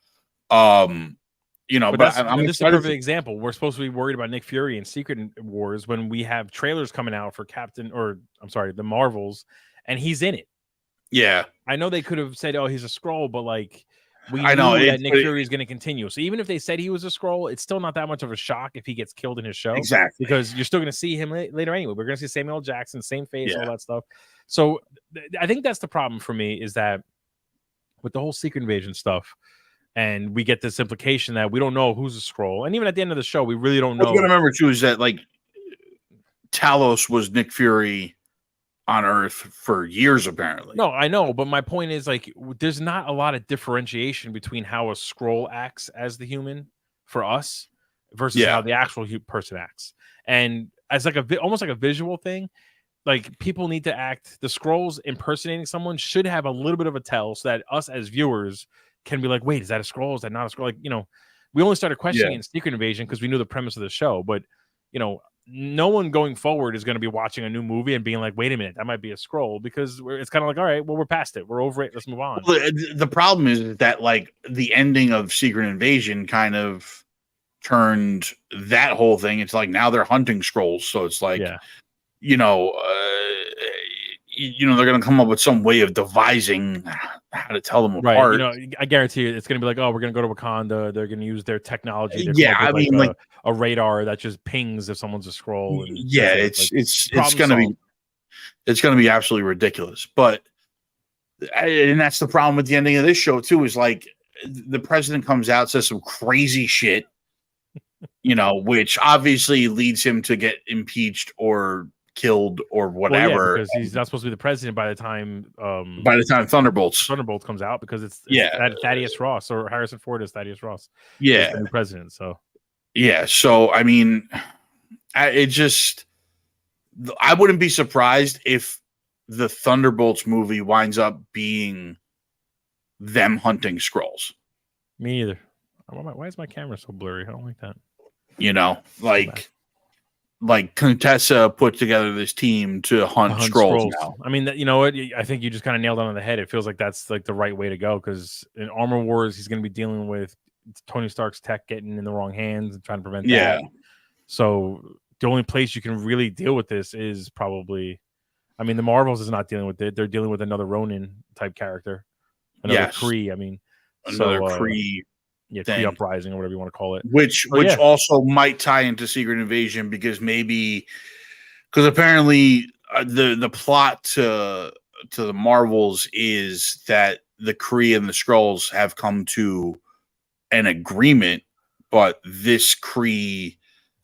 But this is a perfect example. We're supposed to be worried about Nick Fury and Secret Wars when we have trailers coming out for the Marvels, and he's in it. Yeah, I know they could have said, "Oh, he's a Skrull," but like we know that Nick Fury is going to continue. So even if they said he was a Skrull, it's still not that much of a shock if he gets killed in his show. Exactly, because you're still going to see him later anyway. We're going to see Samuel L. Jackson, same face, all that stuff. So I think that's the problem for me is that with the whole Secret Invasion stuff. And we get this implication that we don't know who's a Skrull. And even at the end of the show, we really don't know. What you got to remember, too, is that, like, Talos was Nick Fury on Earth for years, apparently. No, I know, but my point is like there's not a lot of differentiation between how a scroll acts as the human for us versus how the actual person acts. And as like almost like a visual thing, like people need to act. The scrolls impersonating someone should have a little bit of a tell, so that us as viewers can be like, "Wait, is that a scroll? Is that not a scroll?" Like, we only started questioning in Secret Invasion because we knew the premise of the show, but no one going forward is going to be watching a new movie and being like, "Wait a minute, that might be a scroll," because it's kind of like, "All right, well, we're past it, we're over it, let's move on." Well, the problem is that like the ending of Secret Invasion kind of turned that whole thing. It's like now they're hunting scrolls, so it's like, they're going to come up with some way of devising how to tell them apart. I guarantee you, it's going to be like, "Oh, we're going to go to Wakanda. They're going to use their technology." I mean, like a radar that just pings if someone's a scroll. And it's going to be absolutely ridiculous. But and that's the problem with the ending of this show too. Is like the president comes out, says some crazy shit. Which obviously leads him to get impeached or killed or whatever. Because he's not supposed to be the president by the time Thunderbolts comes out, because it's Thaddeus Ross, or Harrison Ford is Thaddeus Ross. Yeah, the new president. So So I mean, I wouldn't be surprised if the Thunderbolts movie winds up being them hunting scrolls. Me either. Why is my camera so blurry? I don't like that. Like Contessa put together this team to hunt scrolls now. I mean, you know what? I think you just kind of nailed it on the head. It feels like that's like the right way to go, because in Armor Wars, he's going to be dealing with Tony Stark's tech getting in the wrong hands and trying to prevent that. So the only place you can really deal with this is probably, I mean, the Marvels is not dealing with it. They're dealing with another Ronin type character, another Kree. I mean, another Kree. Kree Uprising, or whatever you want to call it, which also might tie into Secret Invasion, because apparently the plot to the Marvels is that the Kree and the Skrulls have come to an agreement, but this Kree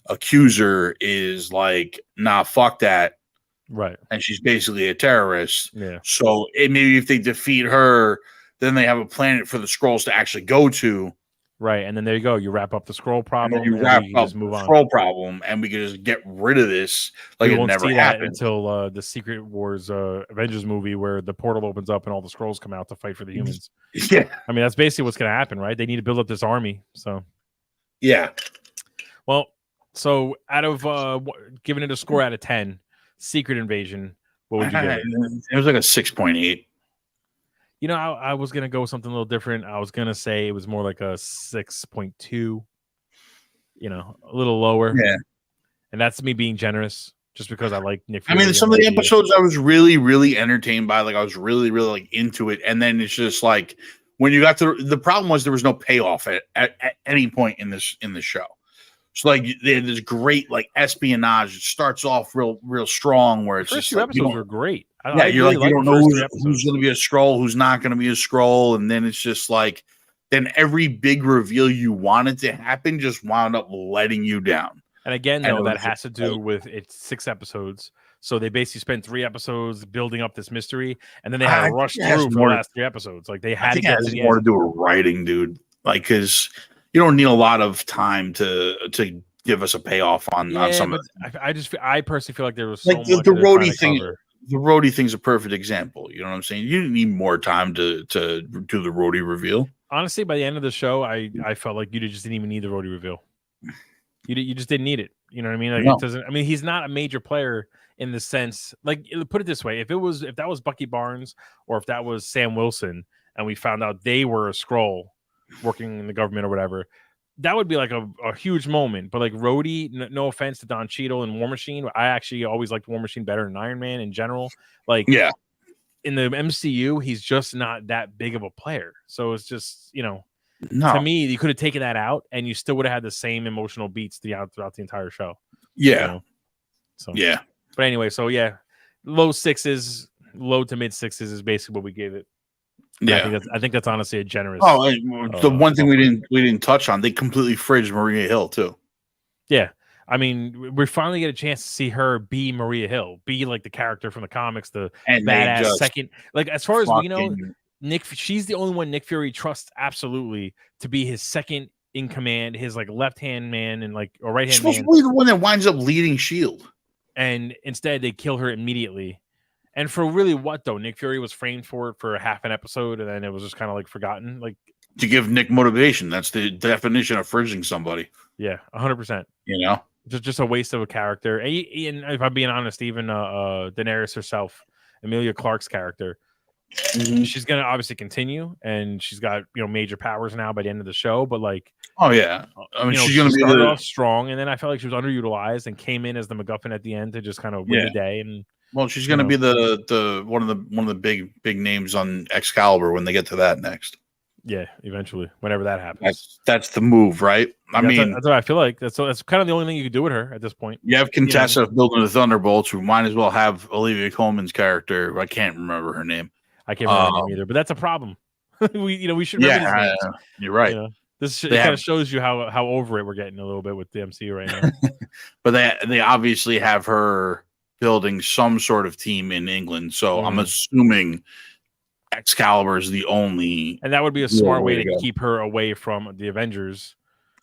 accuser is like, nah, fuck that, right? And she's basically a terrorist. So maybe if they defeat her, then they have a planet for the Skrulls to actually go to. Right, and then there you go. You wrap up the scroll problem. And you wrap up the scroll problem, and we can just get rid of this like it never happened until the Secret Wars Avengers movie, where the portal opens up and all the scrolls come out to fight for the humans. Yeah, I mean, that's basically what's going to happen, right? They need to build up this army. So, well, so out of giving it a score out of 10, Secret Invasion, what would you give it? It was like a 6.8. I was going to go with something a little different. I was going to say it was more like a 6.2, a little lower. Yeah. And that's me being generous, just because I like Nick Fury. I mean, some of the episodes I was really, really entertained by. Like, I was really, really like into it. And then it's just like, when you got to the problem was there was no payoff at any point in this show. So like they had this great like espionage. It starts off real strong, where it's first just two episodes were great. You're like, you don't know who's going to be a Skrull, who's not going to be a Skrull, and then it's just like, then every big reveal you wanted to happen just wound up letting you down. And again, though, that has to do with it's 6 episodes, so they basically spent 3 episodes building up this mystery, and then they had to rush through for the last 3 episodes. Like they had to get to the more to do with writing, dude. Like, because you don't need a lot of time to give us a payoff on some of it. I personally feel like there was so much the Rhodey thing. The Rhodey thing's a perfect example. You know what I'm saying? You didn't need more time to do the Rhodey reveal. Honestly, by the end of the show, I felt like you just didn't even need the Rhodey reveal. You just didn't need it. You know what I mean? Like, it doesn't. I mean, he's not a major player in the sense. Like, put it this way: if that was Bucky Barnes, or if that was Sam Wilson, and we found out they were a Skrull working in the government or whatever, that would be like a huge moment. But like Rhodey, no offense to Don Cheadle and War Machine, I actually always liked War Machine better than Iron Man in general. Like, in the MCU, he's just not that big of a player. So it's just, to me, you could have taken that out and you still would have had the same emotional beats throughout the entire show. Yeah. But anyway, so low 6s, low to mid 6s is basically what we gave it. Yeah, I think that's honestly a generous. The one thing we didn't touch on, they completely fridged Maria Hill too. Yeah, I mean, we finally get a chance to see her be Maria Hill, be like the character from the comics, the And they badass just second. Like as far as we know, fucking she's the only one Nick Fury trusts absolutely to be his second in command, his like left hand man and like or right she's hand supposed to man. be the one that winds up leading Shield. And instead, they kill her immediately. And for really what though? Nick Fury was framed for it for half an episode, and then it was just kind of like forgotten. Like To give Nick motivation. That's the definition of fridging somebody. yeah, 100%. You know, just a waste of a character. And if I'm being honest, even Daenerys herself, Emilia Clarke's character, she's gonna obviously continue, and she's got major powers now by the end of the show. But like, oh yeah, I mean she's gonna be started off strong, and then I felt like she was underutilized and came in as the MacGuffin at the end to just kind of win the day. And well, she's gonna be the one of the big names on Excalibur when they get to that next. Yeah, eventually, whenever that happens. That's the move, right? I mean, that's what I feel like. That's kind of the only thing you could do with her at this point. You have Contessa building the Thunderbolts, who might as well have Olivia Colman's character. I can't remember her name. I can't remember her name either, but that's a problem. we should remember these names. You're right. This kind of shows you how over it we're getting a little bit with the MCU right now. But they obviously have her building some sort of team in England, so I'm assuming Excalibur is the only, and that would be a smart way to keep her away from the Avengers.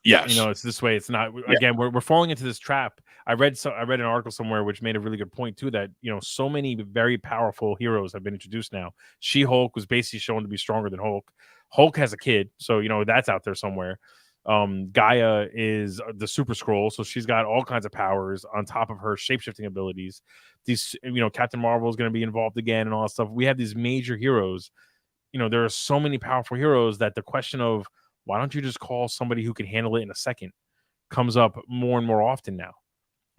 Yes, it's this way. It's not again. We're falling into this trap. I read an article somewhere which made a really good point too. That so many very powerful heroes have been introduced now. She-Hulk was basically shown to be stronger than Hulk. Hulk has a kid, so that's out there somewhere. Gaia is the Super Skrull, so she's got all kinds of powers on top of her shapeshifting abilities. These, Captain Marvel is going to be involved again and all that stuff. We have these major heroes. There are so many powerful heroes that the question of why don't you just call somebody who can handle it in a second comes up more and more often now.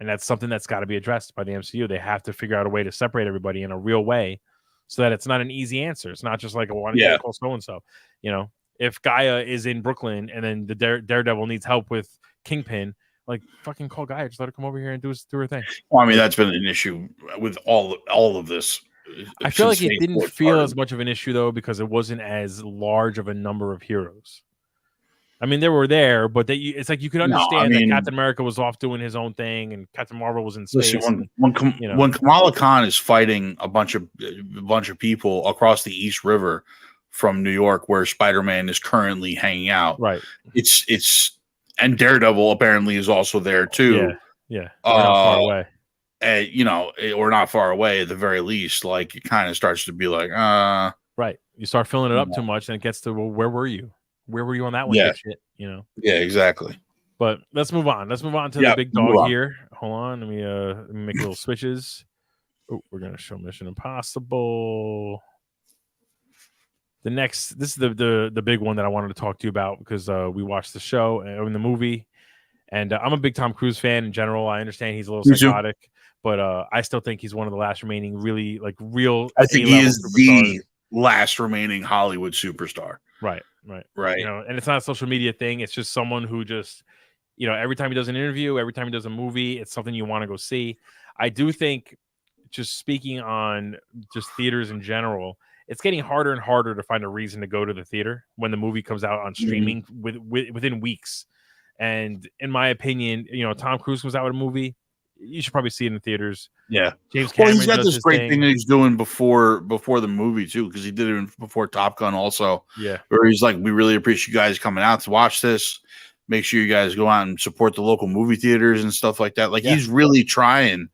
And that's something that's got to be addressed by the MCU. They have to figure out a way to separate everybody in a real way so that it's not an easy answer. It's not just like, why don't you call so-and-so? If Gaia is in Brooklyn and then the Daredevil needs help with Kingpin, like fucking call Gaia. Just let her come over here and do her thing. Well, I mean, that's been an issue with all of this. I feel like it didn't feel as much of an issue though, because it wasn't as large of a number of heroes. I mean, they were there, but it's like you could understand that Captain America was off doing his own thing, and Captain Marvel was in space. Listen, when Kamala Khan is fighting a bunch of people across the East River from New York, where Spider-Man is currently hanging out, right? It's and Daredevil apparently is also there too. Yeah. We're not far away. Or not far away at the very least. Like it kind of starts to be like, right. You start filling it up too much, and it gets to, well, where were you? Where were you on that one? Shit, Yeah, exactly. But let's move on. Let's move on to the big dog here. Hold on. Let me make little switches. Oh, we're gonna show Mission Impossible. This is the big one that I wanted to talk to you about because we watched the show in the movie, and I'm a big Tom Cruise fan in general. I understand he's a little psychotic, but I still think he's one of the last remaining really real. I think he is the last remaining Hollywood superstar. Right. And it's not a social media thing. It's just someone who just, every time he does an interview, every time he does a movie, it's something you want to go see. I do think, just speaking on just theaters in general, it's getting harder and harder to find a reason to go to the theater when the movie comes out on streaming within weeks. And in my opinion, Tom Cruise comes out with a movie, you should probably see it in the theaters. Yeah, James Cameron. He's got this great thing that he's doing before the movie too, because he did it before Top Gun also. Yeah, where he's like, we really appreciate you guys coming out to watch this. Make sure you guys go out and support the local movie theaters and stuff like that. Like he's really trying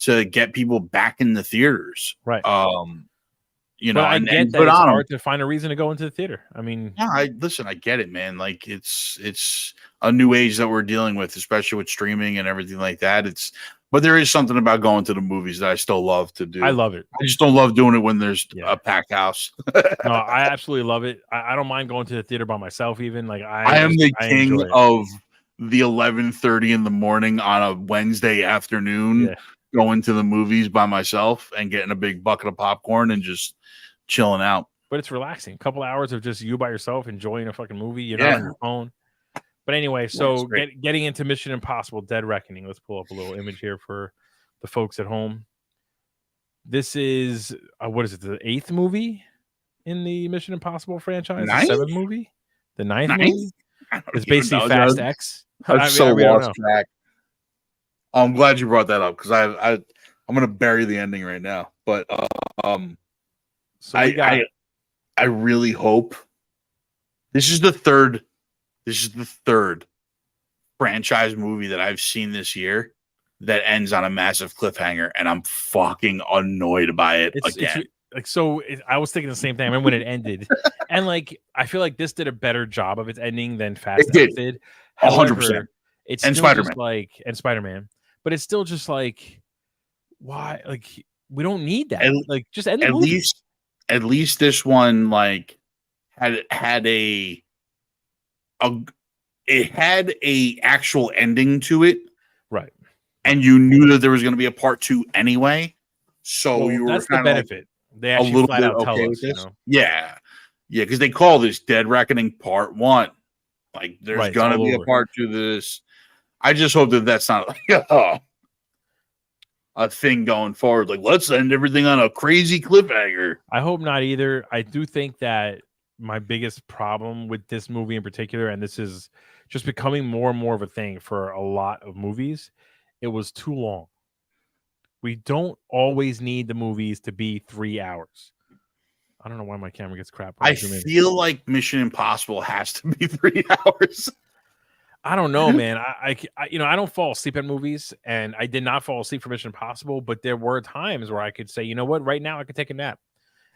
to get people back in the theaters, right? But I get that it's hard to find a reason to go into the theater. I mean, I get it, man. Like it's a new age that we're dealing with, especially with streaming and everything like that. But there is something about going to the movies that I still love to do. I love it. I just don't love doing it when there's a packed house. No, I absolutely love it. I don't mind going to the theater by myself, even. Like I am the king of the 11:30 in the morning on a Wednesday afternoon, going to the movies by myself and getting a big bucket of popcorn and just chilling out. But it's relaxing. A couple of hours of just you by yourself enjoying a fucking movie. You're not on your phone. But anyway, so getting into Mission Impossible Dead Reckoning. Let's pull up a little image here for the folks at home. This is, what is it, the 8th movie in the Mission Impossible franchise? The 7th movie? The 9th movie? It's basically Fast X. I've so lost track. I'm glad you brought that up because I'm gonna bury the ending right now. But so we got. I really hope this is the third franchise movie that I've seen this year that ends on a massive cliffhanger, and I'm fucking annoyed by it again. I was thinking the same thing. I remember when it ended, and like I feel like this did a better job of its ending than Fast X did. 100%. It's and still Spider-Man, and Spider-Man, but it's still just like, why? Like we don't need that. Like just end the movie. At least this one like had a actual ending to it, right? And you knew that there was going to be a part 2 anyway, so you were that's the benefit. They actually a little flat bit out tell okay us, with this. You know? Yeah, because they call this Dead Reckoning Part 1. Like there's gonna be a part 2 to this. I just hope that that's not like a thing going forward. Like, let's end everything on a crazy cliffhanger. I hope not either. I do think that my biggest problem with this movie in particular, and this is just becoming more and more of a thing for a lot of movies, it was too long. We don't always need the movies to be 3 hours. I don't know why my camera gets crap. I feel like Mission Impossible has to be 3 hours. I don't know, man. I don't fall asleep at movies, and I did not fall asleep for Mission Impossible, but there were times where I could say, you know what, right now I could take a nap,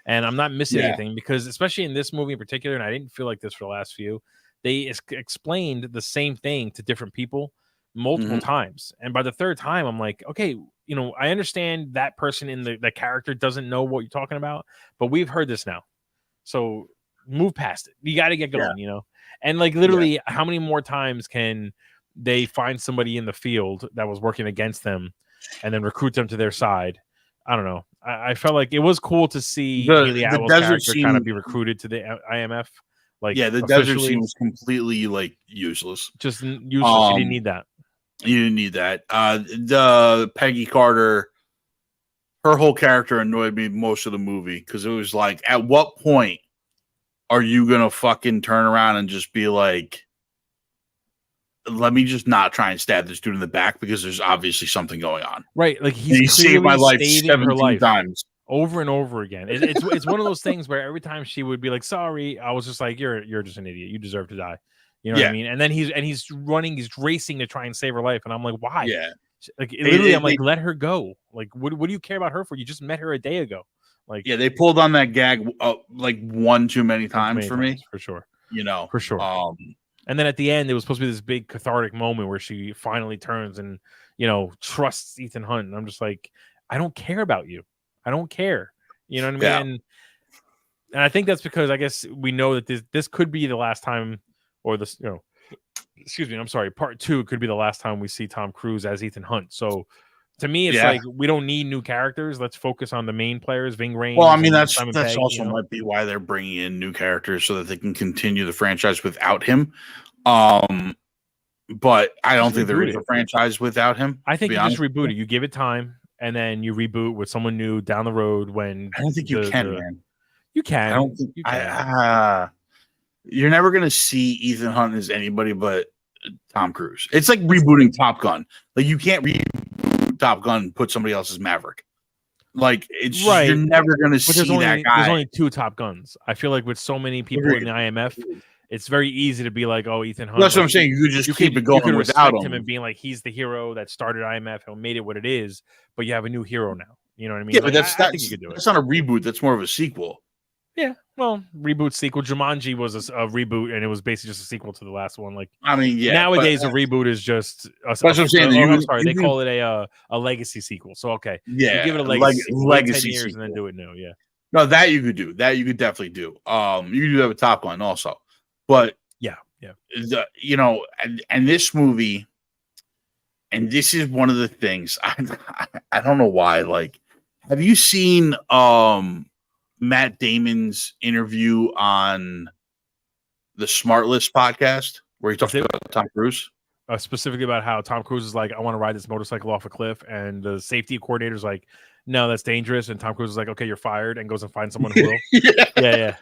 and I'm not missing anything, because especially in this movie in particular, and I didn't feel like this for the last few, they explained the same thing to different people multiple times, and by the third time, I'm like, okay, you know, I understand that person in the character doesn't know what you're talking about, but we've heard this now, so move past it. You got to get going, you know. And like literally, how many more times can they find somebody in the field that was working against them and then recruit them to their side? I don't know. I felt like it was cool to see Haley Atwell's character kind of be recruited to the IMF. Like, the desert scene was completely like useless. Just useless. You didn't need that. You didn't need that. The Peggy Carter, her whole character annoyed me most of the movie, because it was like, at what point are you going to fucking turn around and just be like, let me just not try and stab this dude in the back because there's obviously something going on. Right. Like he saved my life 17 times. Over and over again. It's one of those things where every time she would be like, sorry, I was just like, you're just an idiot. You deserve to die. You know what I mean? And then he's racing to try and save her life. And I'm like, why? Yeah. Like literally, I'm like, let her go. Like, what do you care about her for? You just met her a day ago. Like, yeah, they pulled on that gag like one too many times for me, for sure. You know, for sure. And then at the end, it was supposed to be this big cathartic moment where she finally turns and, you know, trusts Ethan Hunt. And I'm just like, I don't care about you. I don't care. You know what I mean? And I think that's because I guess we know that this could be the last time, or this, you know, excuse me, I'm sorry, part 2 could be the last time we see Tom Cruise as Ethan Hunt. So to me, it's like, we don't need new characters. Let's focus on the main players, Ving Rhames. Well, I mean, that's Pegg, also might be why they're bringing in new characters so that they can continue the franchise without him. But I don't think there is a franchise without him. I think you just reboot it. You give it time, and then you reboot with someone new down the road. When I don't think you can, man. You can. I don't think you can. You're never going to see Ethan Hunt as anybody but Tom Cruise. It's like rebooting Top Gun. Like, you can't reboot Top Gun and put somebody else as Maverick. Like, it's right. You're never going to see that guy. There's only 2 Top Guns. I feel like with so many people in the IMF, it's very easy to be like, oh, Ethan Hunt. That's what I'm saying. You could just keep it going without him and being like, he's the hero that started IMF and made it what it is, but you have a new hero now. You know what I mean? Yeah, but I think you could do it. That's not a reboot. That's more of a sequel. Yeah, well, reboot, sequel. Jumanji was a reboot, and it was basically just a sequel to the last one. Like, I mean, yeah. Nowadays, a reboot is just. That's what I'm saying. I'm sorry, they call it a legacy sequel. So okay, yeah, you give it a legacy 10 years sequel. and then do it new. Yeah, no, that you could do. That you could definitely do. You could do that with Top Gun also, but yeah, you know, and this movie, and this is one of the things I don't know why. Like, have you seen Matt Damon's interview on the Smartlist podcast where he talks about Tom Cruise? Specifically about how Tom Cruise is like, I want to ride this motorcycle off a cliff, and the safety coordinator's like, no, that's dangerous, and Tom Cruise is like, okay, you're fired, and goes and finds someone who will. Yeah.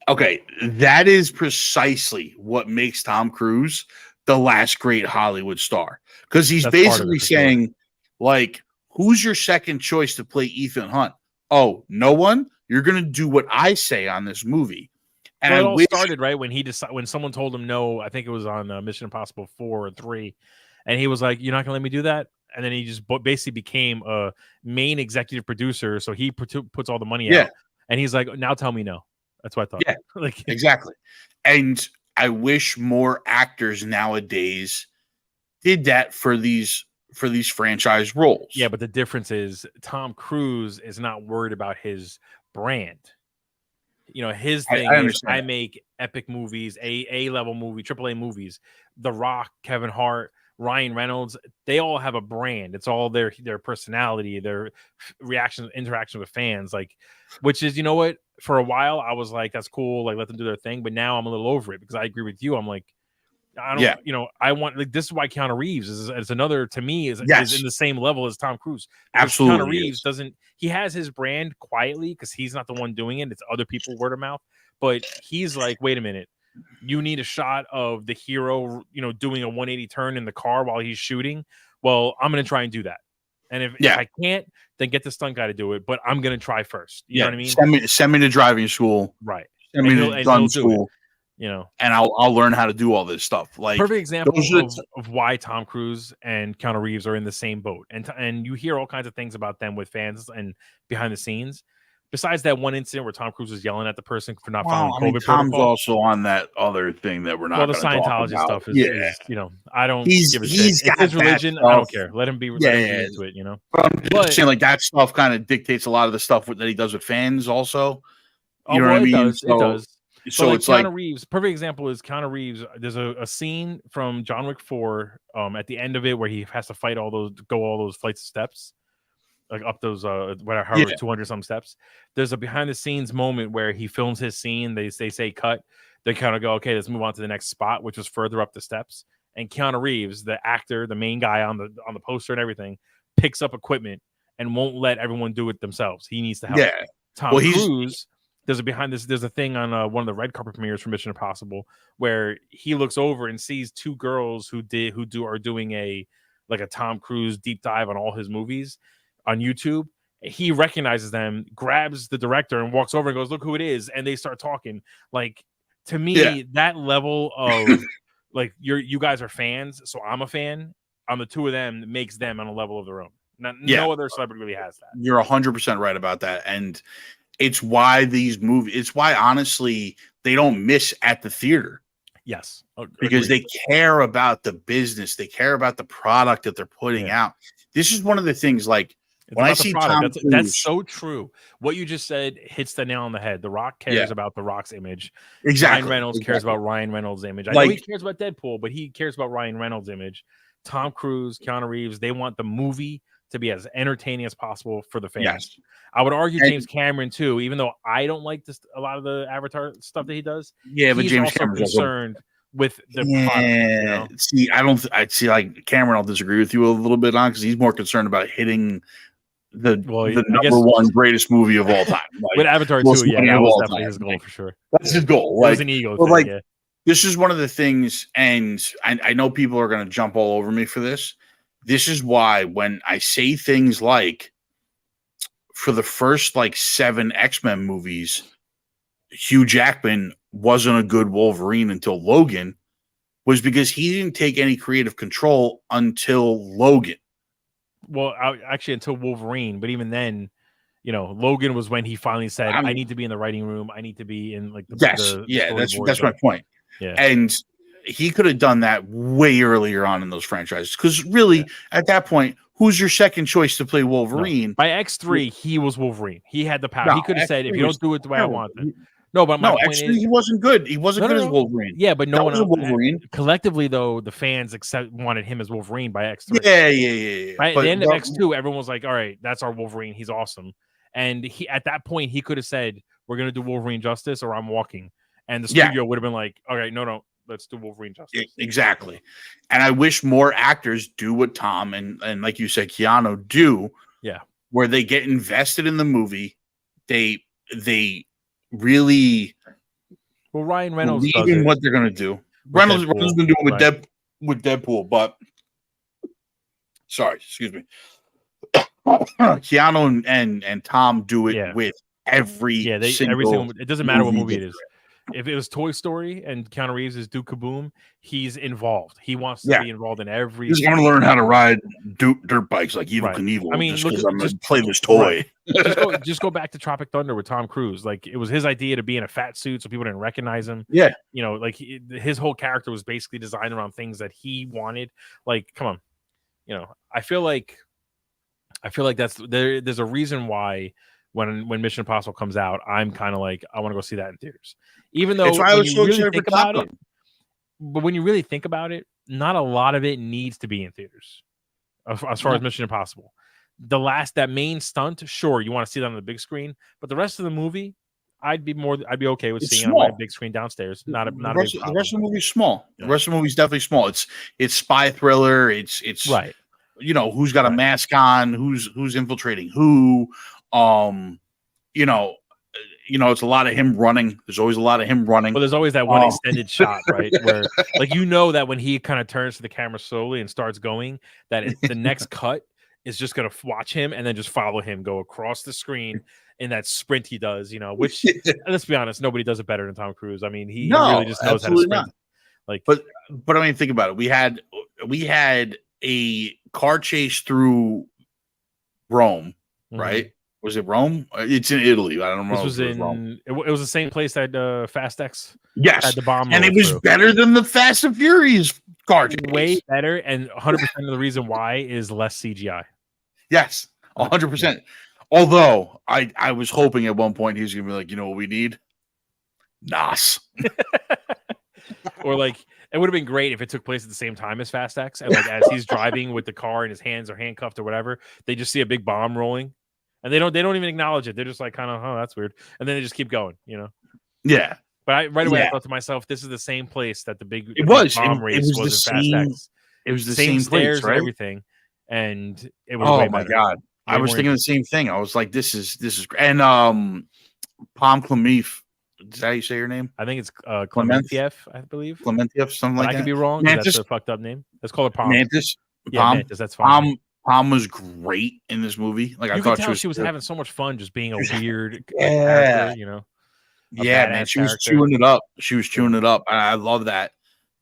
Okay, that is precisely what makes Tom Cruise the last great Hollywood star, because he's That's part of it basically for sure. saying, like, who's your second choice to play Ethan Hunt? Oh, no one. You're gonna do what I say on this movie. And Well, I it all wish, started right when when someone told him no. I think it was on Mission Impossible 4 or 3, and he was like, "You're not gonna let me do that." And then he just basically became a main executive producer, so he puts all the money yeah, out. And he's like, "Now tell me no." That's what I thought. yeah, Like, exactly. And I wish more actors nowadays did that for these franchise roles. yeah, but the difference is Tom Cruise is not worried about his brand. You know, his thing I is understand I that. make epic movies, A level movie, AAA movies. The Rock, Kevin Hart, Ryan Reynolds, they all have a brand. It's all their personality, their reactions, interaction with fans. Like, which is, you know what? For a while, I was like, that's cool. Like, let them do their thing. But now I'm a little over it because I agree with you. I'm like, I don't, Yeah, you know, I want like this is why Keanu Reeves is another to me is yes, in the same level as Tom Cruise, because Keanu absolutely Reeves is. doesn't, he has his brand quietly because he's not the one doing it, it's other people word of mouth, but he's like, wait a minute, you need a shot of the hero, you know, doing a 180 turn in the car while he's shooting. Well, I'm gonna try and do that, and if Yeah, I can't, then get the stunt guy to do it. But I'm gonna try first. You know yeah. what I mean? Send me to driving school. Right. Send me to And gun he'll do it. school, You know. and I'll learn how to do all this stuff. Like, Perfect those example are of why Tom Cruise and Keanu Reeves are in the same boat, and you hear all kinds of things about them with fans and behind the scenes. Besides that one incident where Tom Cruise was yelling at the person for not following well, I mean, COVID Tom's protocol. also on that other thing that we're Well, not the going to talk Scientology about. stuff Yeah, is you know, I don't give a shit. he's It's got his that religion. I don't stuff. care. Let him Yeah, be into it. You know. but I'm just But saying, like, that stuff kind of dictates a lot of the stuff that he does with fans. Also, oh you know what well, I it mean? does. It does. But like It's like, Keanu Reeves, perfect example is Keanu Reeves. There's a scene from John Wick 4, at the end of it where he has to fight all those flights of steps, like up those whatever yeah, 200 some steps. There's a behind the scenes moment where he films his scene. They say cut. They kind of go, okay, let's move on to the next spot, which was further up the steps. And Keanu Reeves, the actor, the main guy on the poster and everything, picks up equipment and won't let everyone do it themselves. He needs to help. yeah. Tom Well, he's Cruise, there's a thing on one of the red carpet premieres for Mission Impossible where he looks over and sees two girls who are doing a Tom Cruise deep dive on all his movies on YouTube. He recognizes them, grabs the director, and walks over and goes, "Look who it is!" And they start talking. Like, to yeah, me, that level of like you guys are fans, so I'm a fan. On the two of them makes them on a level of their own. yeah. No other celebrity really has that. You're 100% right about that, and it's why these movies. It's why, honestly, they don't miss at the theater. Yes, Because agreed. they care about the business, they care about the product that they're putting Yeah. out. This is one of the things, like, It's when I about the see product. Tom That's Cruise, so true. What you just said hits the nail on the head. The Rock yeah, cares about The Rock's image. Ryan exactly, Reynolds cares about Ryan Reynolds' image. I know he like, cares about Deadpool, but he cares about Ryan Reynolds' image. Tom Cruise, Keanu Reeves, they want the movie to be as entertaining as possible for the fans. yes, I would argue and James Cameron too, even though I don't like a lot of the Avatar stuff that he does. yeah, but He's James also Cameron's also, concerned with the product. You yeah. know, See, I see, like, Cameron. I'll disagree with you a little bit on, because he's more concerned about hitting well, the I number guess one greatest movie of all time, with like, Avatar most 2, yeah, money that of was all definitely time. his goal Like, for sure. that's his goal. It was Like, an ego but thing, like, yeah. this is one of the things, and I know people are going to jump all over me for this. This is why, when I say things like, for the first, like, 7 X-Men movies, Hugh Jackman wasn't a good Wolverine until Logan, was because he didn't take any creative control until Logan. Well, actually, until Wolverine, but even then, you know, Logan was when he finally said, "I need to be in the writing room. I need to be in like Yes, the yeah, storyboards." that's my Like, point. yeah, And he could have done that way earlier on in those franchises, because really, yeah. at that point, who's your second choice to play No, Wolverine? by X3, he was Wolverine. He had the power. No, He could have said, "If X3 you was don't do it the way I terrible. want it." No, but my No, point X3, is, he wasn't good. He wasn't no, no, good as no. Wolverine. Yeah, but no That one was a else Wolverine. collectively though. The fans wanted him as Wolverine by X3. Yeah. Right at the But end of X2, everyone was like, "All right, that's our Wolverine. He's awesome." And he at that point he could have said, "We're gonna do Wolverine justice, or I'm walking." And the yeah, studio would have been like, "All right, no, let's do Wolverine justice." exactly. And I wish more actors do what Tom and like you said, Keanu do, Yeah. where they get invested in the movie. They really Well, Ryan Reynolds believe does in it what they're going to do. with Reynolds Deadpool, been doing it with right? with Deadpool, but sorry, excuse me. Keanu and Tom do it with every every single. It doesn't matter what movie it is. If it was Toy Story and Keanu Reeves is Duke Kaboom, he's involved. He wants to be involved in every. He's going to learn how to ride dirt bikes like Evel Knievel. I mean, just play this toy. just go back to Tropic Thunder with Tom Cruise. Like, it was his idea to be in a fat suit so people didn't recognize him. Yeah, you know, like his whole character was basically designed around things that he wanted. Like, come on, you know, I feel like there's a reason why. When Mission Impossible comes out, I'm kind of like, I want to go see that in theaters. Even though when you really think about it, but when you really think about it, not a lot of it needs to be in theaters. As far as Mission Impossible, that main stunt, sure, you want to see that on the big screen, but the rest of the movie, I'd be okay with seeing it on my big screen downstairs. Not a big problem. The rest of the movie's small. Yeah. The rest of the movie's definitely small. It's spy thriller. It's right. You know, who's got a mask on, who's infiltrating who. You know, it's a lot of him running. There's always a lot of him running. Well, there's always that one extended shot, right? Where, like, you know, that when he kind of turns to the camera slowly and starts going, that the next cut is just going to watch him and then just follow him go across the screen in that sprint he does, you know, which, let's be honest, nobody does it better than Tom Cruise. I mean, he really just knows how to sprint. Not. Like, but I mean, think about it. We had a car chase through Rome, right? Was it Rome? It's in Italy. I don't know. This was in. It was the same place that Fast X. Yes, had the bomb, and it was better than the Fast and Furious car chase. Way better, and 100% of the reason why is less CGI. Yes, 100%. Although I was hoping at one point he was gonna be like, you know what we need? NOS. Or like, it would have been great if it took place at the same time as Fast X, and like as he's driving with the car and his hands are handcuffed or whatever, they just see a big bomb rolling. And they don't even acknowledge it. They're just like, kind of, oh, that's weird. And then they just keep going, you know? Yeah. But right away, I thought to myself, this is the same place that the big bomb race was in Fast X. It was the same stairs place, right? And everything. And it was oh my God. I was thinking the same thing. I was like, this is great. And Pom Klementieff, is that how you say your name? I think it's Klementieff, I believe. Klementieff, something like that. I could be wrong. That's a fucked up name. Let's call her Pom. Mantis. Yeah, Mantis, that's fine. Pom was great in this movie. Like, I thought she was having so much fun just being a weird character, you know. Yeah, man, she was chewing it up. I love that.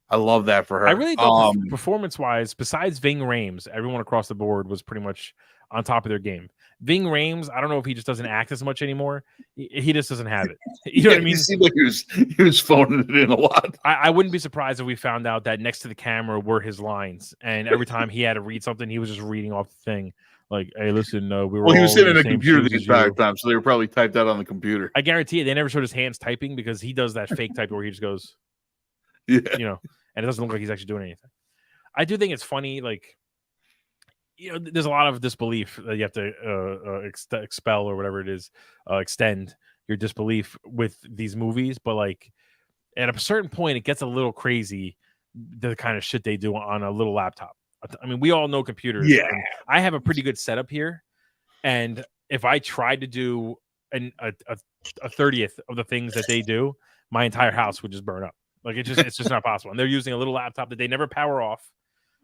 I love that for her. I really thought performance-wise, besides Ving Rhames, everyone across the board was pretty much on top of their game. Ving Rhames, I don't know if he just doesn't act as much anymore. He just doesn't have it. You know what I mean? It seemed like he was phoning it in a lot. I wouldn't be surprised if we found out that next to the camera were his lines, and every time he had to read something, he was just reading off the thing. Like, hey, listen, he was sitting in a computer the entire time, so they were probably typed out on the computer. I guarantee you, they never showed his hands typing because he does that fake type where he just goes, you know, and it doesn't look like he's actually doing anything. I do think it's funny, like, you know, there's a lot of disbelief that you have to expel or whatever it is, extend your disbelief with these movies, but like at a certain point, it gets a little crazy, the kind of shit they do on a little laptop. I mean, we all know computers. Yeah, I have a pretty good setup here, and if I tried to do a 30th of the things that they do, my entire house would just burn up. Like, it's just not possible. And they're using a little laptop that they never power off,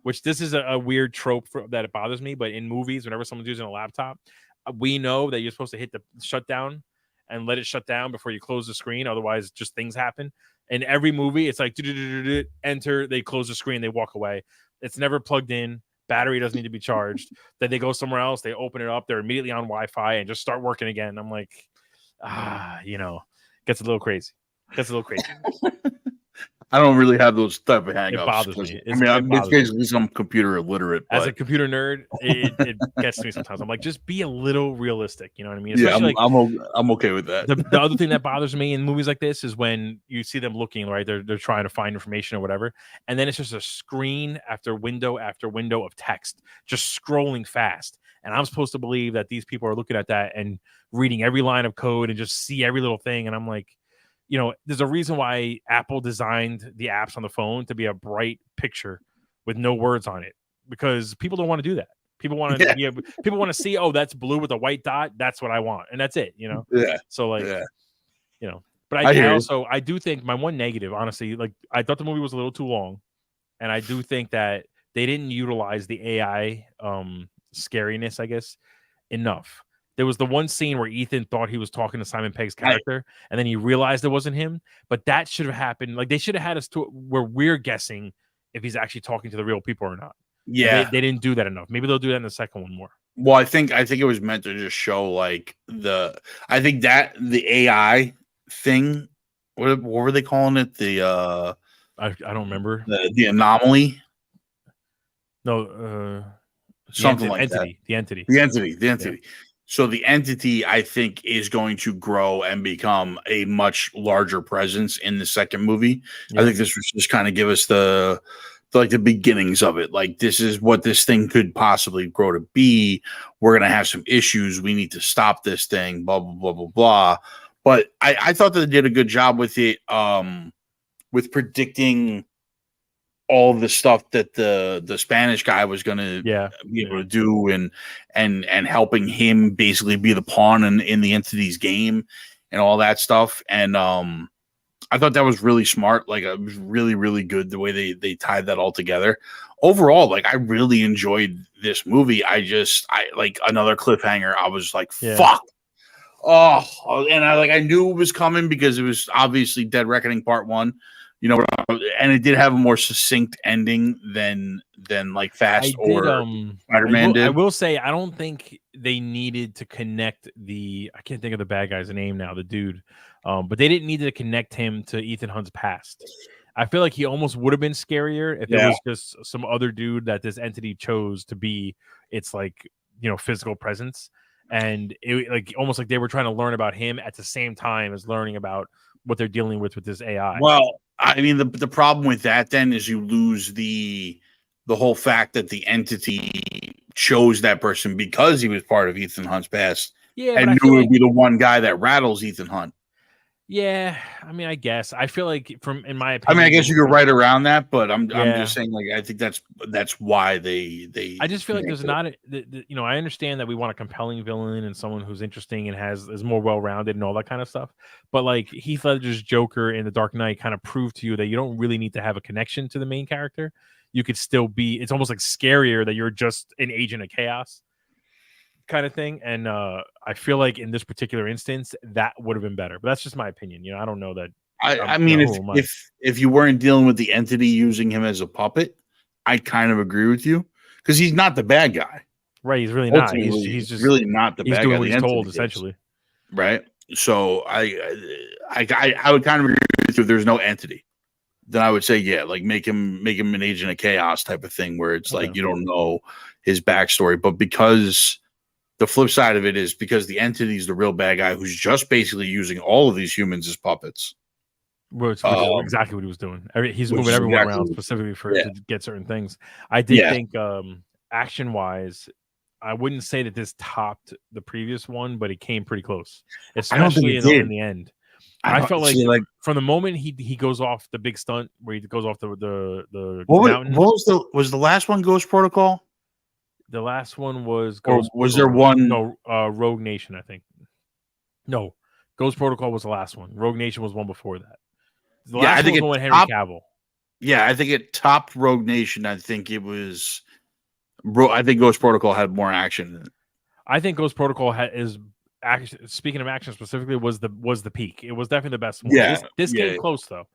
which this is a weird trope that it bothers me. But in movies, whenever someone's using a laptop, we know that you're supposed to hit the shutdown and let it shut down before you close the screen. Otherwise, just things happen. In every movie, it's like enter, they close the screen, they walk away. It's never plugged in. Battery doesn't need to be charged. Then they go somewhere else. They open it up. They're immediately on Wi-Fi and just start working again. I'm like, you know, gets a little crazy. I don't really have those type of hangups. It bothers me. It's basically some computer illiterate. As a computer nerd, it gets me sometimes. I'm like, just be a little realistic. You know what I mean? Especially I'm okay with that. The other thing that bothers me in movies like this is when you see them looking, right? They're trying to find information or whatever, and then it's just a screen after window of text, just scrolling fast. And I'm supposed to believe that these people are looking at that and reading every line of code and just see every little thing. And I'm like, you know, there's a reason why Apple designed the apps on the phone to be a bright picture with no words on it, because people don't want to do that. People want to, people want to see, oh, that's blue with a white dot. That's what I want, and that's it. You know. Yeah. So like, you know, but I do think my one negative, honestly, like I thought the movie was a little too long, and I do think that they didn't utilize the AI scariness, I guess, enough. There was the one scene where Ethan thought he was talking to Simon Pegg's character, and then he realized it wasn't him. But that should have happened. Like they should have had us to where we're guessing if he's actually talking to the real people or not. Yeah, they didn't do that enough. Maybe they'll do that in the second one more. Well, I think it was meant to just show like I think that the AI thing. What were they calling it? I don't remember the anomaly. No, something like entity, that. The entity. Yeah. So the entity, I think, is going to grow and become a much larger presence in the second movie. Yeah. I think this was just kind of give us the beginnings of it. Like, this is what this thing could possibly grow to be. We're going to have some issues. We need to stop this thing, blah, blah, blah, blah, blah. But I thought that they did a good job with it, with predicting all the stuff that the Spanish guy was going to be able to do, and helping him basically be the pawn in the entity's game and all that stuff. And I thought that was really smart. Like, it was really, really good the way they tied that all together. Overall, like, I really enjoyed this movie. I like another cliffhanger. I was like, fuck. Oh, and I knew it was coming because it was obviously Dead Reckoning Part 1. You know, and it did have a more succinct ending than like Fast or Spider-Man did. I will say, I don't think they needed to connect I can't think of the bad guy's name now, the dude, but they didn't need to connect him to Ethan Hunt's past. I feel like he almost would have been scarier if it was just some other dude that this entity chose to be its, like, you know, physical presence, and it like almost like they were trying to learn about him at the same time as learning about what they're dealing with this AI. Well, I mean, the problem with that then is you lose the whole fact that the entity chose that person because he was part of Ethan Hunt's past, and knew it would be the one guy that rattles Ethan Hunt. Yeah, I mean, I guess I feel like, in my opinion, I mean, I guess you could write around that, but I'm just saying, like, I think that's why they. I just feel like there's not, you know, I understand that we want a compelling villain and someone who's interesting and is more well-rounded and all that kind of stuff, but like Heath Ledger's Joker in The Dark Knight kind of proved to you that you don't really need to have a connection to the main character. You could still be. It's almost like scarier that you're just an agent of chaos kind of thing, and I feel like in this particular instance that would have been better, but that's just my opinion. You know, I don't know that. I mean, if you weren't dealing with the entity using him as a puppet, I kind of agree with you, because he's not the bad guy, right? He's really not. He's just really not the bad guy. He's doing what he's told, essentially, right? So I would kind of agree with you. If there's no entity, then I would say, like make him an agent of chaos type of thing, where it's like you don't know his backstory, but because. The flip side of it is because the entity is the real bad guy who's just basically using all of these humans as puppets. Which is exactly what he was doing. He's moving everyone around specifically to get certain things. I did think action-wise, I wouldn't say that this topped the previous one, but it came pretty close, especially in the end. I felt like from the moment he goes off the big stunt where he goes off the mountain. Was the last one Ghost Protocol? The last one was Ghost. Or was there one? No, Rogue Nation, I think. No, Ghost Protocol was the last one. Rogue Nation was one before that. The last one was one Henry Cavill. Yeah, I think it topped Rogue Nation. I think it was. I think Ghost Protocol had more action in it. I think Ghost Protocol is action. Speaking of action specifically, was the peak. It was definitely the best one. Yeah, this came close though.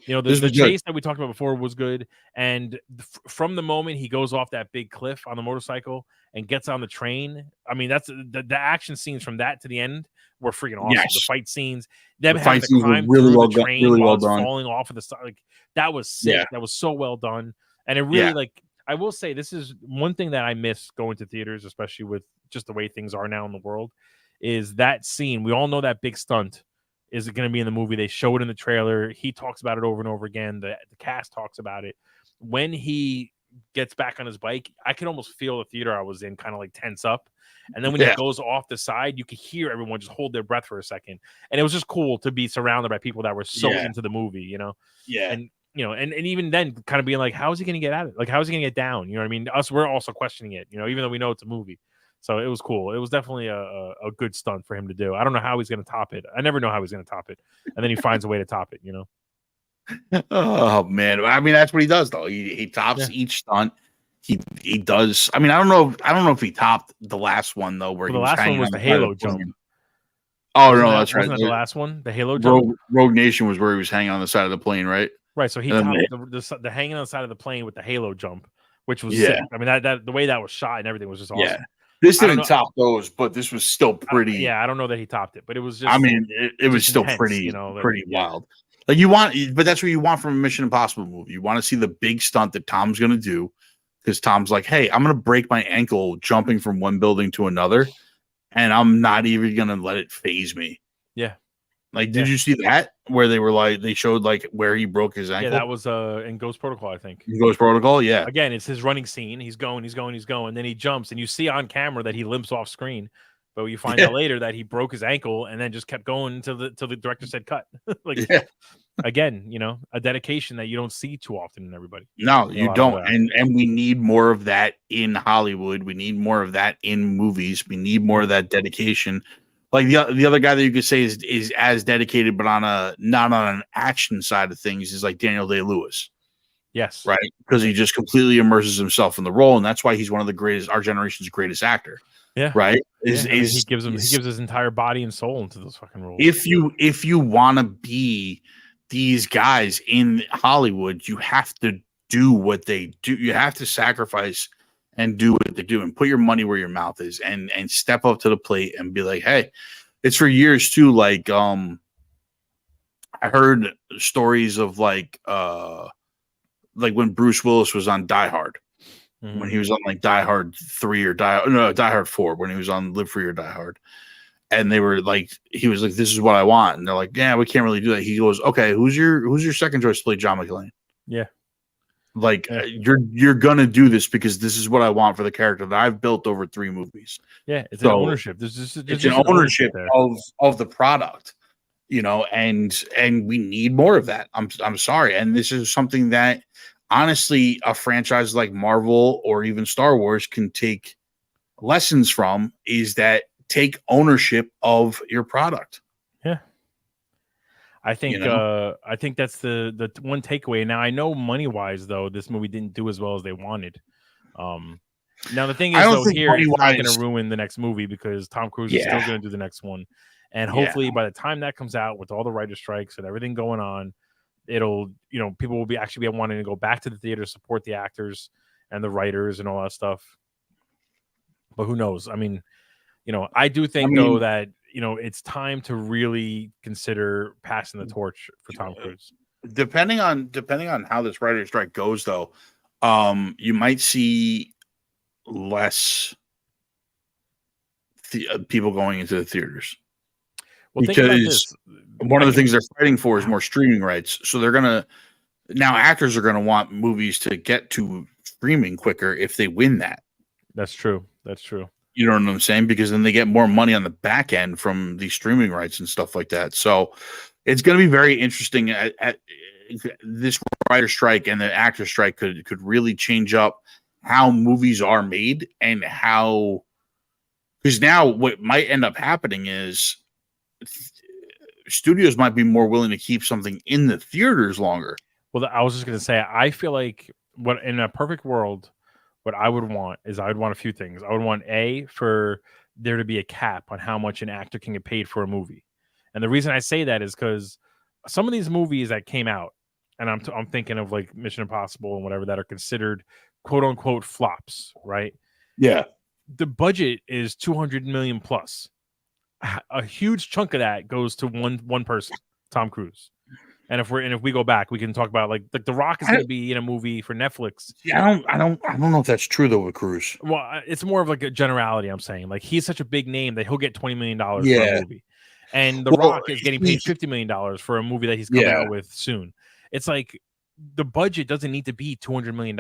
You know, the chase that we talked about before was good, and from the moment he goes off that big cliff on the motorcycle and gets on the train, I mean, that's the action scenes from that to the end were freaking awesome. Yes. The fight scenes, them having to climb through the train while it's falling off of the side, like that was sick. Yeah. That was so well done, and it really like. I will say this is one thing that I miss going to theaters, especially with just the way things are now in the world, is that scene. We all know that big stunt. Is it going to be in the movie? They show it in the trailer. He talks about it over and over again. The cast talks about it. When he gets back on his bike, I can almost feel the theater I was in kind of like tense up. And then when he goes off the side, you could hear everyone just hold their breath for a second. And it was just cool to be surrounded by people that were so into the movie, you know? Yeah. And, you know, and even then kind of being like, how is he going to get at it? Like, how is he going to get down? You know what I mean? We're also questioning it, you know, even though we know it's a movie. So it was cool. It was definitely a good stunt for him to do. I don't know how he's going to top it. I never know how he's going to top it. And then he finds a way to top it, you know? Oh man, I mean that's what he does though. He tops each stunt. He does. I mean, I don't know if he topped the last one though, where Well, he the was last one hanging was on the the side of Halo the jump. plane. Oh no, that's right. Wasn't that the last one? The Halo jump. Rogue Nation was where he was hanging on the side of the plane, right? Right. So he And then topped the hanging on the side of the plane with the Halo jump, which was yeah, sick. I mean that the way that was shot and everything was just yeah. awesome. This I don't didn't know. top those, but this was still pretty. Yeah, I don't know that he topped it, but it was I just mean, it was still intense, you know. pretty wild. Like you want, but that's what you want from a Mission Impossible movie. You want to see the big stunt that Tom's going to do, because Tom's like, "Hey, I'm going to break my ankle jumping from one building to another, and I'm not even going to let it phase me." Yeah. Like, did you see that where they were like they showed like where he broke his ankle? Yeah, that was in Ghost Protocol, I think. Ghost Protocol, yeah. Again, it's his running scene. He's going. Then he jumps, and you see on camera that he limps off screen. But you find out later that he broke his ankle and then just kept going until the director said cut. Like again, you know, a dedication that you don't see too often in everybody. No, you don't. And we need more of that in Hollywood. We need more of that in movies. We need more of that dedication. Like the other guy that you could say is as dedicated, but on a not on an action side of things, is like Daniel Day-Lewis. Yes. Right. Because he just completely immerses himself in the role. And that's why he's one of the greatest, our generation's greatest actor. Yeah. Right. He gives his entire body and soul into those fucking roles. If you want to be these guys in Hollywood, you have to do what they do. You have to sacrifice and do what they do and put your money where your mouth is and step up to the plate and be like, hey, it's for years too. Like, I heard stories of like when Bruce Willis was on Die Hard, when he was on like Die Hard 3 or Die Hard 4, when he was on Live Free or Die Hard. And they were like, he was like, this is what I want. And they're like, yeah, we can't really do that. He goes, okay, who's your second choice to play John McClane? Yeah. Like you're gonna do this because this is what I want for the character that I've built over 3 movies. Yeah, it's an ownership. There's it's an ownership of the product, you know, and we need more of that. I'm sorry, and this is something that honestly a franchise like Marvel or even Star Wars can take lessons from. Is that take ownership of your product. Yeah. I think I think that's the one takeaway. Now I know money wise though, this movie didn't do as well as they wanted. Now the thing is though, here it's not going to ruin the next movie because Tom Cruise is still going to do the next one, and hopefully by the time that comes out with all the writer strikes and everything going on, it'll people will be wanting to go back to the theater, support the actors and the writers and all that stuff. But who knows? I mean, I do think though that it's time to really consider passing the torch for Tom Cruise. Depending on how this writer's strike goes, though, you might see less people going into the theaters. Well, because one of the things they're fighting for is more streaming rights. So actors are gonna want movies to get to streaming quicker if they win that. That's true. You know what I'm saying? Because then they get more money on the back end from the streaming rights and stuff like that. So it's going to be very interesting. At this writer strike and the actor strike could really change up how movies are made and how. Because now what might end up happening is studios might be more willing to keep something in the theaters longer. Well, I was just going to say, I feel like in a perfect world, what I would want is I would want a few things. I would want for there to be a cap on how much an actor can get paid for a movie. And the reason I say that is because some of these movies that came out, and I'm thinking of like Mission Impossible and whatever that are considered quote unquote flops, right? Yeah. The budget is 200 million plus. A huge chunk of that goes to one person, Tom Cruise. And if we go back, we can talk about like The Rock is going to be in a movie for Netflix. Yeah, I don't know if that's true though with Cruise. Well, it's more of like a generality. I'm saying like he's such a big name that he'll get $20 million for a movie, and The Rock is getting paid $50 million for a movie that he's coming out with soon. It's like the budget doesn't need to be $200 million.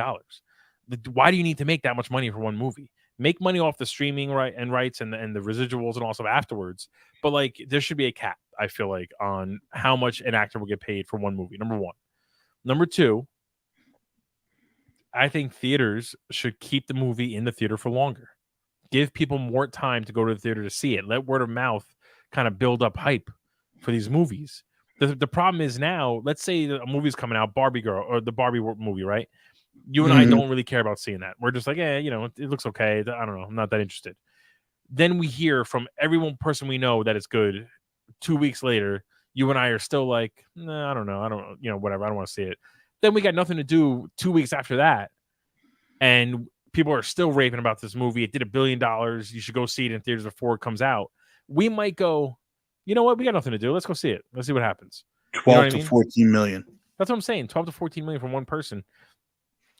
Why do you need to make that much money for one movie? Make money off the streaming rights and the residuals and also afterwards. But like there should be a cap, I feel like, on how much an actor will get paid for one movie. Number one. Number two, I think theaters should keep the movie in the theater for longer. Give people more time to go to the theater to see it. Let word of mouth kind of build up hype for these movies. The problem is now, let's say a movie's coming out, Barbie Girl or the Barbie movie, right? You and I don't really care about seeing that. We're just like, yeah, it looks okay. I don't know. I'm not that interested. Then we hear from every one person we know that it's good. 2 weeks later, you and I are still like, nah, I don't know. I don't, whatever. I don't want to see it. Then we got nothing to do 2 weeks after that. And people are still raving about this movie. It did $1 billion. You should go see it in theaters before it comes out. We might go, you know what? We got nothing to do. Let's go see it. Let's see what happens. 12 to 14 million. That's what I'm saying. 12 to 14 million from one person.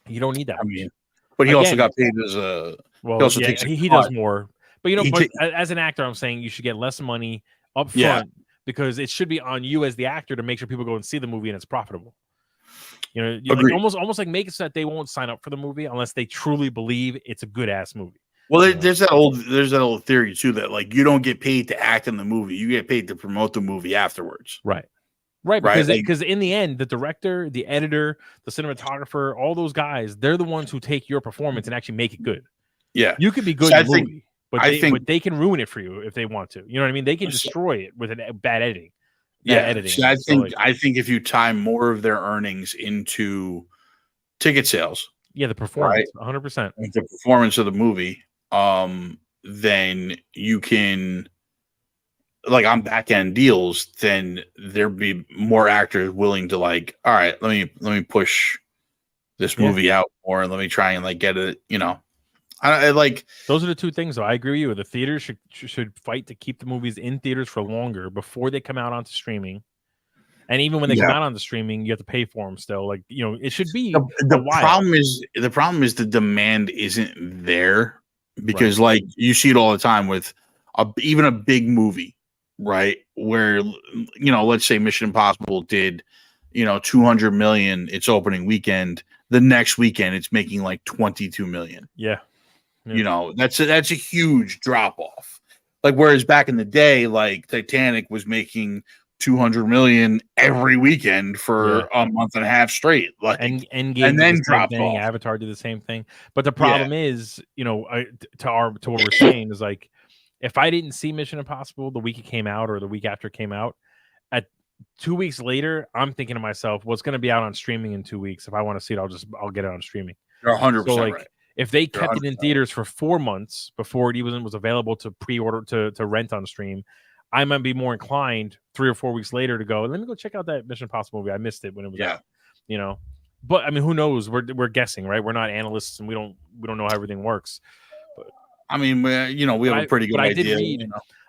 You don't need that. I mean, but he also got paid as a. Well, he does more. But as an actor, I'm saying you should get less money up front because it should be on you as the actor to make sure people go and see the movie and it's profitable. Like almost like make it so that they won't sign up for the movie unless they truly believe it's a good ass movie. Well, there's that old theory too that like you don't get paid to act in the movie, you get paid to promote the movie afterwards. Right. Because in the end, the director, the editor, the cinematographer, all those guys, they're the ones who take your performance and actually make it good. Yeah, you could be good in the movie, but they can ruin it for you if they want to. You know what I mean? They can destroy it with bad editing. Editing. So I think if you tie more of their earnings into ticket sales, the performance, 100%, the performance of the movie, then you can. Like on back end deals, then there'd be more actors willing to like, all right, let me push this movie out more and let me try and like get it, I like those are the two things though. I agree with you. The theaters should fight to keep the movies in theaters for longer before they come out onto streaming. And even when they come out on the streaming, you have to pay for them still. Like, it should be the problem is the demand isn't there because like you see it all the time with even a big movie. Right, where let's say Mission Impossible did, 200 million its opening weekend. The next weekend, it's making like 22 million. Yeah. That's a huge drop off. Like whereas back in the day, like Titanic was making 200 million every weekend for a month and a half straight. Like and then drop off. Avatar did the same thing. But the problem is, to what we're saying is like. If I didn't see Mission Impossible the week it came out or the week after it came out, at 2 weeks later, I'm thinking to myself, well, it's going to be out on streaming in 2 weeks. If I want to see it, I'll get it on streaming. You're 100% right. If they kept it in theaters for 4 months before it even was available to pre-order to rent on stream, I might be more inclined 3 or 4 weeks later to go, let me go check out that Mission Impossible movie. I missed it when it was out. But I mean, who knows? We're guessing, right? We're not analysts and we don't know how everything works. I mean, we have a pretty good idea.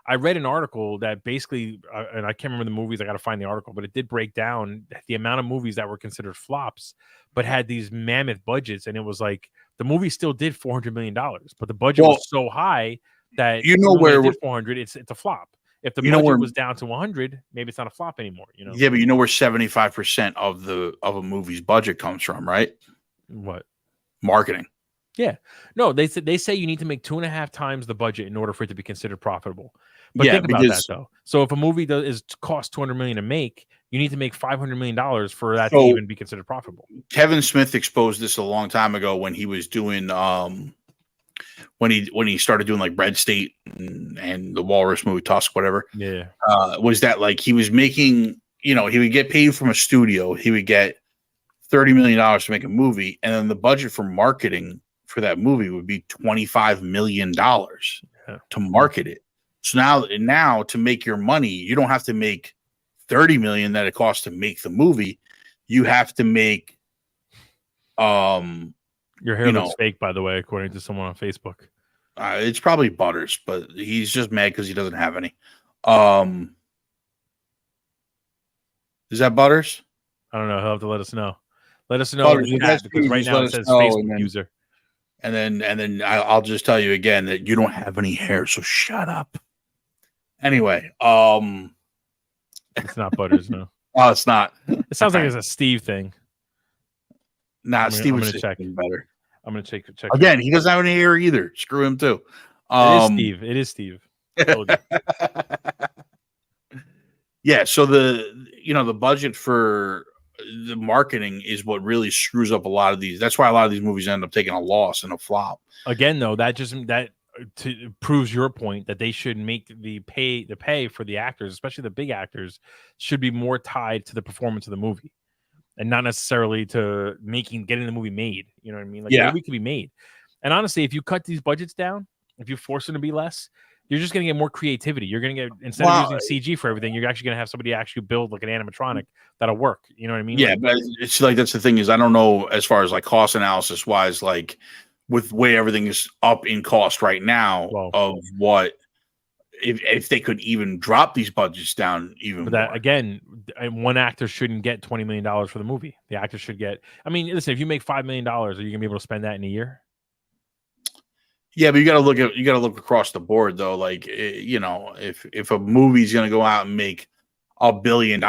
I read an article that basically, and I can't remember the movies. I got to find the article, but it did break down the amount of movies that were considered flops, but had these mammoth budgets. And it was like the movie still did $400 million, but the budget was so high that where it did 400, it's a flop. If the budget was down to 100, maybe it's not a flop anymore. Yeah, but where 75% of a movie's budget comes from, right? What? Marketing. Yeah, no, they say you need to make 2.5 times the budget in order for it to be considered profitable. But think about that though. So if a movie costs $200 million to make, you need to make $500 million for that to even be considered profitable. Kevin Smith exposed this a long time ago when he was doing when he started doing like Red State and the Walrus movie Tusk, whatever. Yeah, was that like he was making? He would get paid from a studio. He would get $30 million to make a movie, and then the budget for marketing for that movie would be $25 million to market it. So now to make your money, you don't have to make $30 million that it costs to make the movie. You have to make your hair looks fake, by the way, according to someone on Facebook. It's probably Butters, but he's just mad because he doesn't have any. Is that Butters? I don't know. He'll have to let us know. Let us know in the chat, because right now it says Facebook user. And then I'll just tell you again that you don't have any hair, so shut up. Anyway, it's not Butters, no. Oh, it's not. It sounds like it's a Steve thing. Nah, Steve was check better. I'm gonna check again. He doesn't have any hair either. Screw him too. It is Steve. Yeah. So the budget for the marketing is what really screws up a lot of these. That's why a lot of these movies end up taking a loss and a flop. Again, though, that to proves your point that they should make the pay for the actors, especially the big actors, should be more tied to the performance of the movie and not necessarily to getting the movie made. You know what I mean? Like the movie could be made. And honestly, if you cut these budgets down, if you force them to be less, you're just going to get more creativity. You're going to get, instead of using CG for everything, you're actually going to have somebody actually build like an animatronic that'll work. You know what I mean? Yeah, like, but it's like that's the thing is I don't know as far as like cost analysis wise, like with the way everything is up in cost right now of what if they could even drop these budgets down even but that more. Again, one actor shouldn't get $20 million for the movie. The actor should get, I mean, listen, if you make $5 million, are you gonna be able to spend that in a year? Yeah, but you got to look across the board though. Like, you know, if a movie's going to go out and make $1 billion,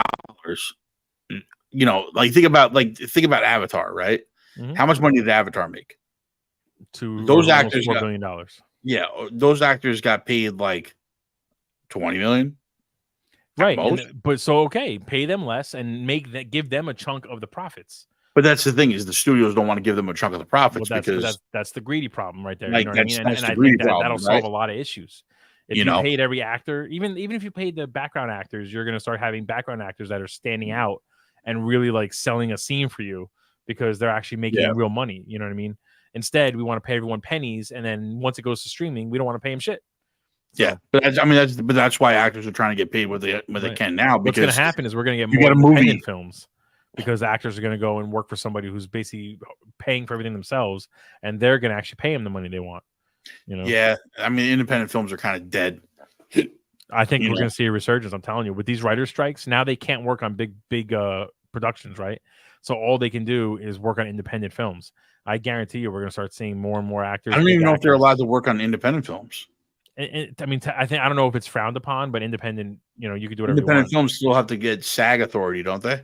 you know, like think about Avatar, right? Mm-hmm. How much money did Avatar make? Those actors $4 billion. Yeah, those actors got paid like 20 million. Right. But okay, pay them less and give them a chunk of the profits. But that's the thing is the studios don't want to give them a chunk of the profits because that's the greedy problem right there. Like, you know what I mean? And I think that'll solve a lot of issues. If you paid every actor, even if you paid the background actors, you're going to start having background actors that are standing out and really like selling a scene for you because they're actually making real money. You know what I mean? Instead, we want to pay everyone pennies, and then once it goes to streaming, we don't want to pay them shit. So, yeah, but that's why actors are trying to get paid what they can now. Because what's going to happen is we're going to get more independent films. Because actors are going to go and work for somebody who's basically paying for everything themselves, and they're going to actually pay them the money they want. You know? Yeah, I mean, independent films are kind of dead. I think we're going to see a resurgence. I'm telling you, with these writer strikes, now they can't work on big productions, right? So all they can do is work on independent films. I guarantee you, we're going to start seeing more and more actors. I don't even know if they're allowed to work on independent films. I mean, I don't know if it's frowned upon, but independent, you know, you can do whatever. Independent films still have to get SAG authority, don't they?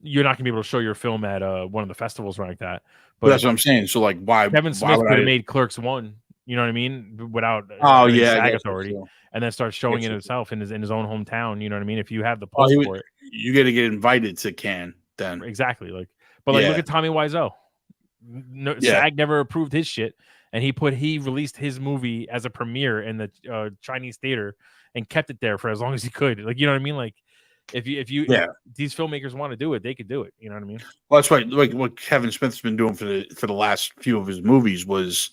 You're not gonna be able to show your film at one of the festivals or like that. But that's what I'm saying. So like, why Kevin Smith could have made Clerks 1? You know what I mean? Without SAG authority, so. And then start showing it himself in his own hometown. You know what I mean? If you have the push for it, you got to get invited to Cannes. Then exactly. Like, but like, look at Tommy Wiseau. SAG never approved his shit, and he released his movie as a premiere in the Chinese theater and kept it there for as long as he could. Like, you know what I mean? Like. If these filmmakers want to do it, they could do it. You know what I mean? Well, that's right. Like what Kevin Smith's been doing for the last few of his movies was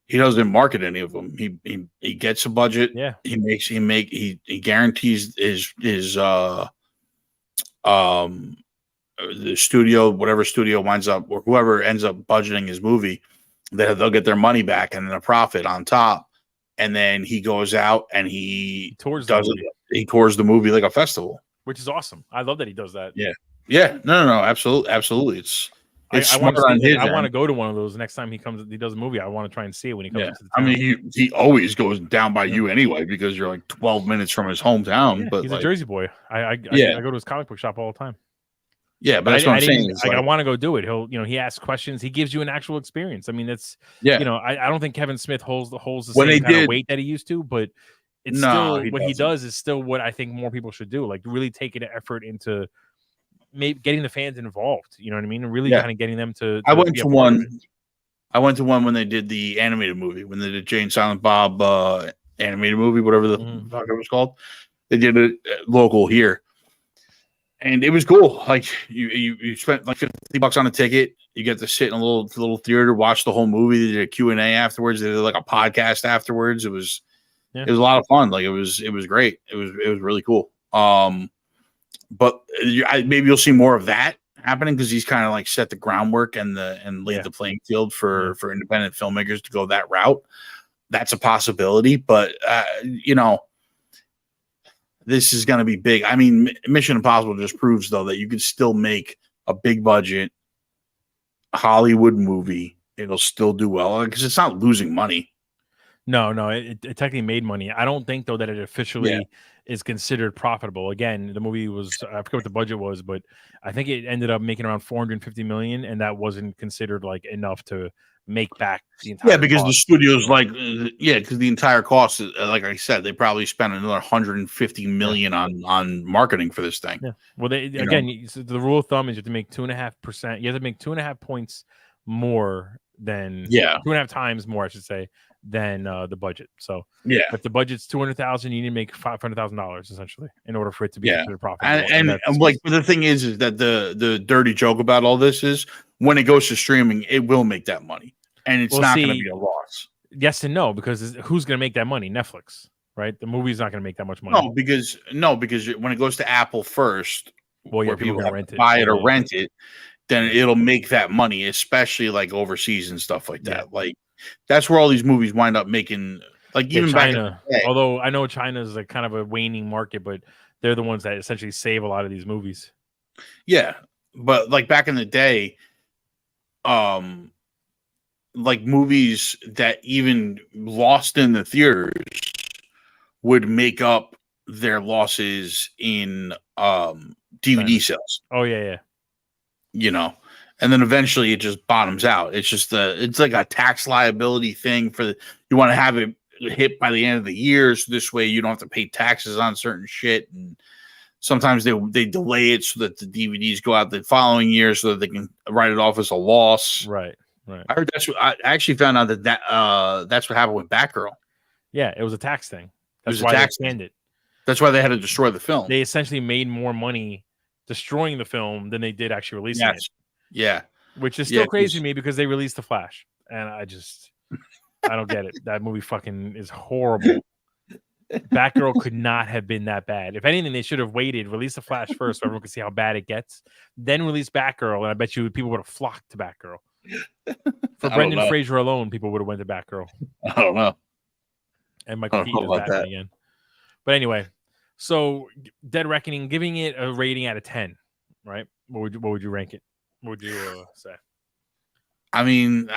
he doesn't market any of them. He gets a budget. Yeah. He guarantees his the studio, whatever studio winds up or whoever ends up budgeting his movie, they'll get their money back and then a profit on top. And then he goes out and he tours the movie like a festival. Which is awesome. I love that he does that. Yeah. No, absolutely. It's I want to go to one of those next time he does a movie. I want to try and see it when he comes into the town. I mean, he always goes down by you anyway because you're like 12 minutes from his hometown. Yeah, but he's a Jersey boy. I go to his comic book shop all the time. Yeah, but that's what I'm saying. I want to go do it. He asks questions. He gives you an actual experience. I mean, I don't think Kevin Smith holds the same kind of weight that he used to, but it's he does is still what I think more people should do. Like really taking an effort into getting the fans involved. You know what I mean? And really kind of getting them to I went to one when they did the animated movie, when they did Jay and Silent Bob animated movie, whatever the fuck it was called. They did it local here. And it was cool. Like you spent like $50 on a ticket. You get to sit in a little theater, watch the whole movie. They did a Q&A afterwards. They did like a podcast afterwards. It was a lot of fun. Like it was great. It was really cool. But maybe you'll see more of that happening because he's kind of like set the groundwork and laid the playing field for independent filmmakers to go that route. That's a possibility, but this is going to be big. I mean, Mission Impossible just proves though that you can still make a big budget Hollywood movie. It'll still do well because it's not losing money. No, it technically made money. I don't think though that it officially is considered profitable. Again, the movie was, I forget what the budget was, but I think it ended up making around 450 million, and that wasn't considered like enough to make back the entire because cost. The studio's like because the entire cost is, like I said, they probably spent another 150 million on marketing for this thing. Well, the rule of thumb is you have to make 2.5%. You have to make 2.5 points more than 2.5 times more, I should say, than the budget. So Yeah. if the budget's $200,000, you need to make $500,000 essentially in order for it to be Yeah. considered profitable. And like, but the thing is that the dirty joke about all this is when it goes to streaming, it will make that money, and it's not going to be a loss. Yes and no, because who's going to make that money? Netflix, right? The movie's not going to make that much money. No, because when it goes to Apple first, well, yeah, where people have rent to it, buy it or rent it, then it'll make that money, especially like overseas and stuff like that. Yeah. Like that's where all these movies wind up making. Like even China, back in the day. Although I know China is like kind of a waning market, but they're the ones that essentially save a lot of these movies. Yeah, but like back in the day, like movies that even lost in the theaters would make up their losses in DVD sales. Oh yeah. You know, and then eventually it just bottoms out. It's just it's like a tax liability thing for you want to have it hit by the end of the year, so this way you don't have to pay taxes on certain shit. And sometimes they delay it so that the DVDs go out the following year so that they can write it off as a loss. Right. I heard I actually found out that that's what happened with Batgirl. Yeah, it was a tax thing. That's It was why a tax they scanned it. That's why they had to destroy the film. They essentially made more money destroying the film than they did actually releasing it. Yeah. Which is still crazy to me because they released The Flash. And I don't get it. That movie fucking is horrible. Batgirl could not have been that bad. If anything, they should have waited, release The Flash first so everyone could see how bad it gets, then release Batgirl, and I bet you people would have flocked to Batgirl. For Brendan Fraser alone, people would have went to Batgirl. I don't know. And Michael Keaton is Batman again. But anyway, so Dead Reckoning, giving it a rating out of 10, right? What would you rank it? What would you say? I mean,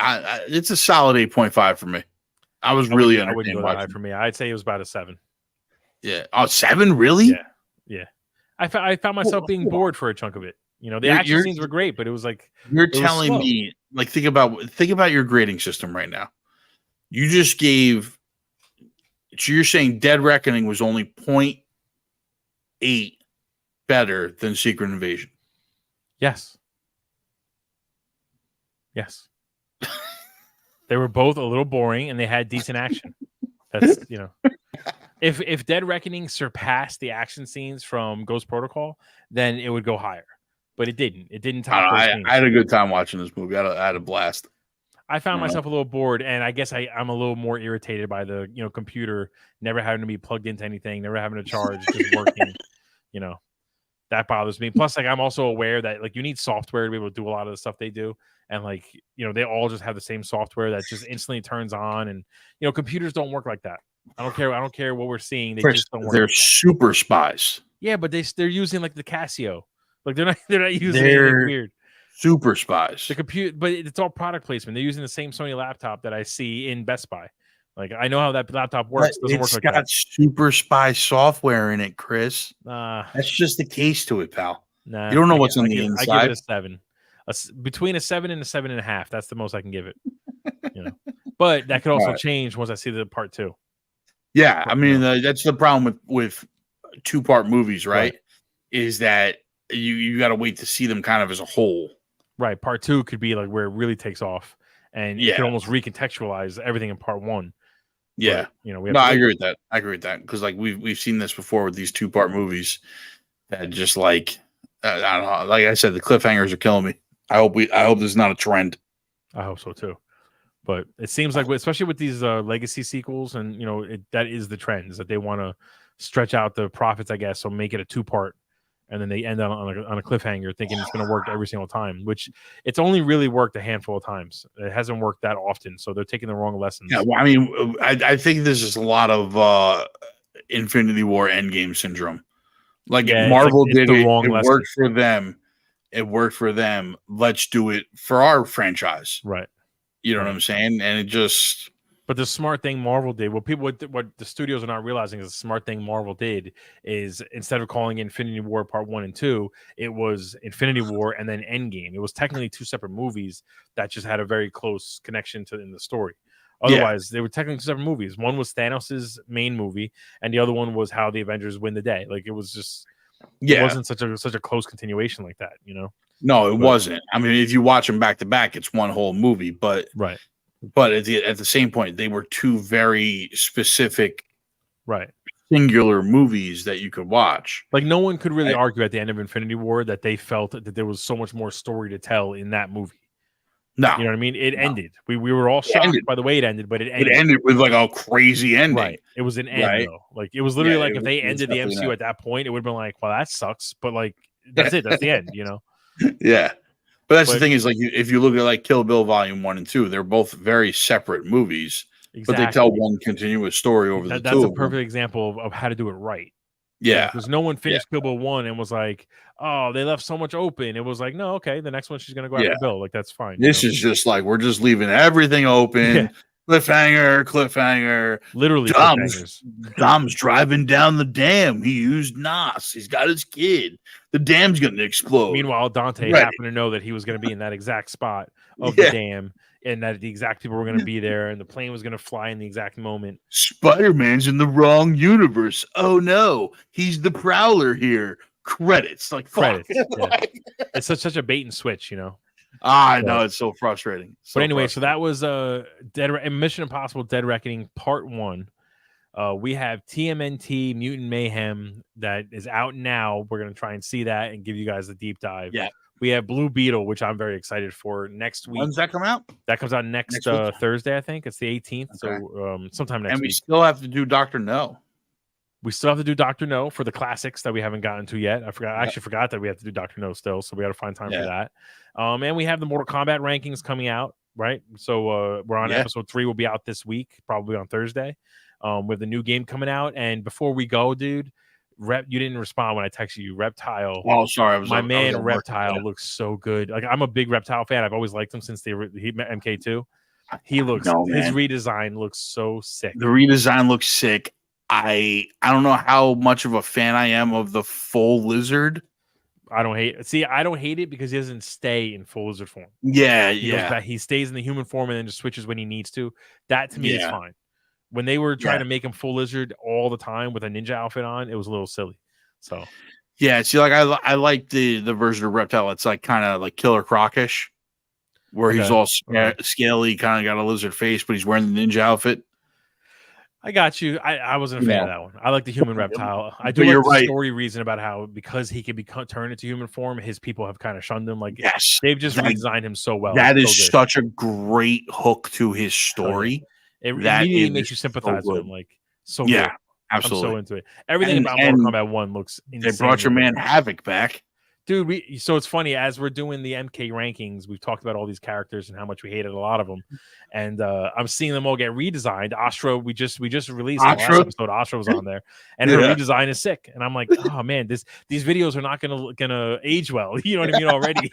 it's a solid 8.5 for me. I was really entertained. I wouldn't go that high for me. I'd say it was about a 7. Yeah. Oh, 7? Really? Yeah. I found myself being bored for a chunk of it. You know, the action scenes were great, but it was like you're telling me, like, think about your grading system right now. You just gave. So you're saying Dead Reckoning was only 0.8 better than Secret Invasion? Yes. They were both a little boring, and they had decent action. That's if Dead Reckoning surpassed the action scenes from Ghost Protocol, then it would go higher. But it didn't. It didn't top those scenes. I had a good time watching this movie. I had a blast. I found myself a little bored, and I guess I'm a little more irritated by the computer never having to be plugged into anything, never having to charge, just working. That bothers me. Plus, like, I'm also aware that like you need software to be able to do a lot of the stuff they do, and like they all just have the same software that just instantly turns on, and computers don't work like that. I don't care what we're seeing. They just don't work. They're super spies. Yeah, but they're using like the Casio. Like they're not using anything weird. Super spies. The computer, but it's all product placement. They're using the same Sony laptop that I see in Best Buy. Like I know how that laptop works. It doesn't work like that. It's got super spy software in it, Chris. That's just the case to it, pal. Nah, you don't know what's on the inside. I give it a 7. Between a 7 and a 7.5. That's the most I can give it. But that could also change once I see the part 2. Yeah, I mean that's the problem with 2-part movies, right? Is that you got to wait to see them kind of as a whole. Right. Part 2 could be like where it really takes off, and you can almost recontextualize everything in part 1. Yeah. But, I agree with that. Because like we've seen this before with these 2-part movies that just like I don't know. Like I said, the cliffhangers are killing me. I hope this is not a trend. I hope so too. But it seems like, especially with these legacy sequels, and that is the trend, is that they want to stretch out the profits, I guess, so make it a 2-part, and then they end on a cliffhanger, thinking it's going to work every single time. Which it's only really worked a handful of times. It hasn't worked that often, so they're taking the wrong lessons. Yeah, well, I mean, I think there's just a lot of Infinity War Endgame syndrome. Like Marvel did it. It worked for them. It worked for them. Let's do it for our franchise. Right. You know what I'm saying? And it just. But the smart thing Marvel did, what the studios are not realizing is the smart thing Marvel did is, instead of calling Infinity War Part 1 and 2, it was Infinity War and then Endgame. It was technically 2 separate movies that just had a very close connection in the story. Otherwise, they were technically 2 separate movies. One was Thanos' main movie, and the other one was how the Avengers win the day. Like, it was just, it wasn't such a close continuation like that, No, it wasn't. I mean, if you watch them back to back, it's one whole movie. But But at the same point, they were two very specific, right, singular movies that you could watch. like no one could really argue at the end of Infinity War that they felt that there was so much more story to tell in that movie. No, you know what I mean? It ended. We were all shocked by the way it ended, but it ended with like a crazy ending. Right. It was an end though. Like it was literally like if they ended the MCU at that point, it would have been like, well, that sucks. But like that's it. That's the end, you know? Yeah. But the thing is, like, if you look at like Kill Bill Volume 1 and 2, they're both very separate movies, but they tell one continuous story over the two. That's a perfect example of how to do it right. Yeah. Because no one finished Kill Bill 1 and was like, oh, they left so much open. It was like, no, okay, the next one she's gonna go after Bill. Like that's fine. This is just like we're just leaving everything open. Cliffhanger. Literally, Dom's driving down the dam. He used NOS. He's got his kid. The dam's going to explode. Meanwhile, Dante happened to know that he was going to be in that exact spot of the dam, and that the exact people were going to be there, and the plane was going to fly in the exact moment. Spider-Man's in the wrong universe. Oh no, he's the Prowler here. Credits, like credits. It's such a bait and switch, you know. I know, it's so frustrating. But anyway, so that was Mission Impossible: Dead Reckoning Part 1. We have TMNT Mutant Mayhem that is out now. We're gonna try and see that and give you guys a deep dive. Yeah. We have Blue Beetle, which I'm very excited for next week. When's that come out? That comes out next Thursday, I think. It's the 18th. Okay. So sometime next week. And we still have to do Dr. No. We still have to do Dr. No for the classics that we haven't gotten to yet. I actually forgot that we have to do Dr. No still, so we got to find time for that. And we have the Mortal Kombat rankings coming out, right? So we're on episode 3. Will be out this week, probably on Thursday. With the new game coming out. And before we go, dude, you didn't respond when I texted you. Reptile. Oh, sorry. Reptile looks so good. Like I'm a big Reptile fan. I've always liked him since he met MK2. He looks his redesign looks so sick. The redesign looks sick. I don't know how much of a fan I am of the full lizard. I don't hate it because he doesn't stay in full lizard form. Yeah, he stays in the human form and then just switches when he needs to. That to me is fine. When they were trying to make him full lizard all the time with a ninja outfit on, it was a little silly. So see, like I like the version of Reptile. It's like kind of like Killer Croc-ish, where he's all scaly, kind of got a lizard face, but he's wearing the ninja outfit. I got you. I wasn't a fan of that one. I like the human Reptile. I do like the story reason about how because he can turned into human form, his people have kind of shunned him. Like they've just redesigned him so well. That is such a great hook to his story. It immediately makes you sympathize with him. Like good. Absolutely. I'm so into it. Everything about Mortal Kombat 1 looks insane. They brought your man Havoc back. Dude, so it's funny, as we're doing the MK rankings, we've talked about all these characters and how much we hated a lot of them. And I'm seeing them all get redesigned. Astra, we just released the last episode. Astra was on there. And her redesign is sick. And I'm like, oh man, these videos are not gonna age well. You know what I mean already.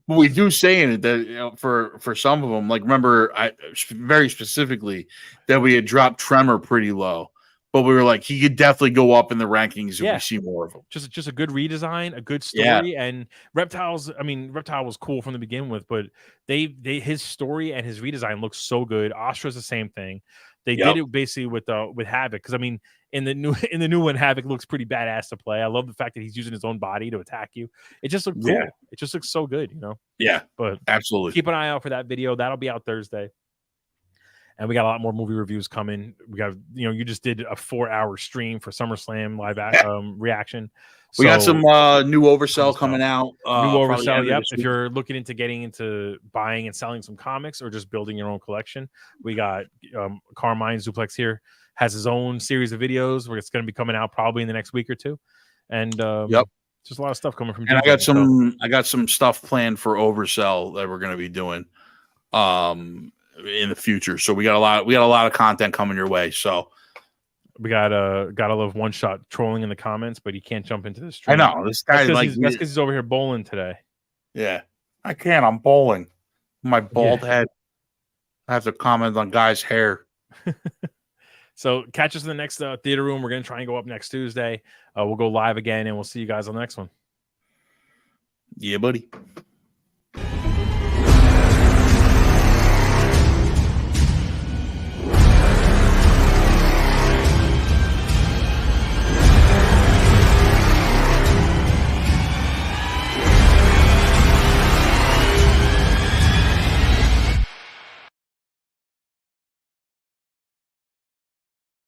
We do say in it that for some of them, like remember, very specifically that we had dropped Tremor pretty low. But we were like, he could definitely go up in the rankings if we see more of him. Just a good redesign, a good story, and Reptile was cool from the begin with, but his story and his redesign looks so good. Astra's the same thing. They did it basically with Havoc, because I mean, in the new one, Havoc looks pretty badass to play. I love the fact that he's using his own body to attack you. It just looks cool. It just looks so good, you know. Yeah, but absolutely. Keep an eye out for that video. That'll be out Thursday. And we got a lot more movie reviews coming. We got, you just did a 4-hour stream for SummerSlam live reaction. We got some new Oversell coming out. New Oversell, yep. If you're looking into getting into buying and selling some comics or just building your own collection, we got Carmine Zuplex here has his own series of videos where it's going to be coming out probably in the next week or two. And just a lot of stuff coming from. And I got some stuff planned for Oversell that we're going to be doing. In the future, so we got a lot of content coming your way. So we gotta love One Shot trolling in the comments, but he can't jump into the stream. I know this guy that's because he's over here bowling today. Yeah, I can't. I'm bowling. My bald head. I have to comment on guy's hair. So catch us in the next theater room. We're gonna try and go up next Tuesday. We'll go live again, and we'll see you guys on the next one. Yeah, buddy.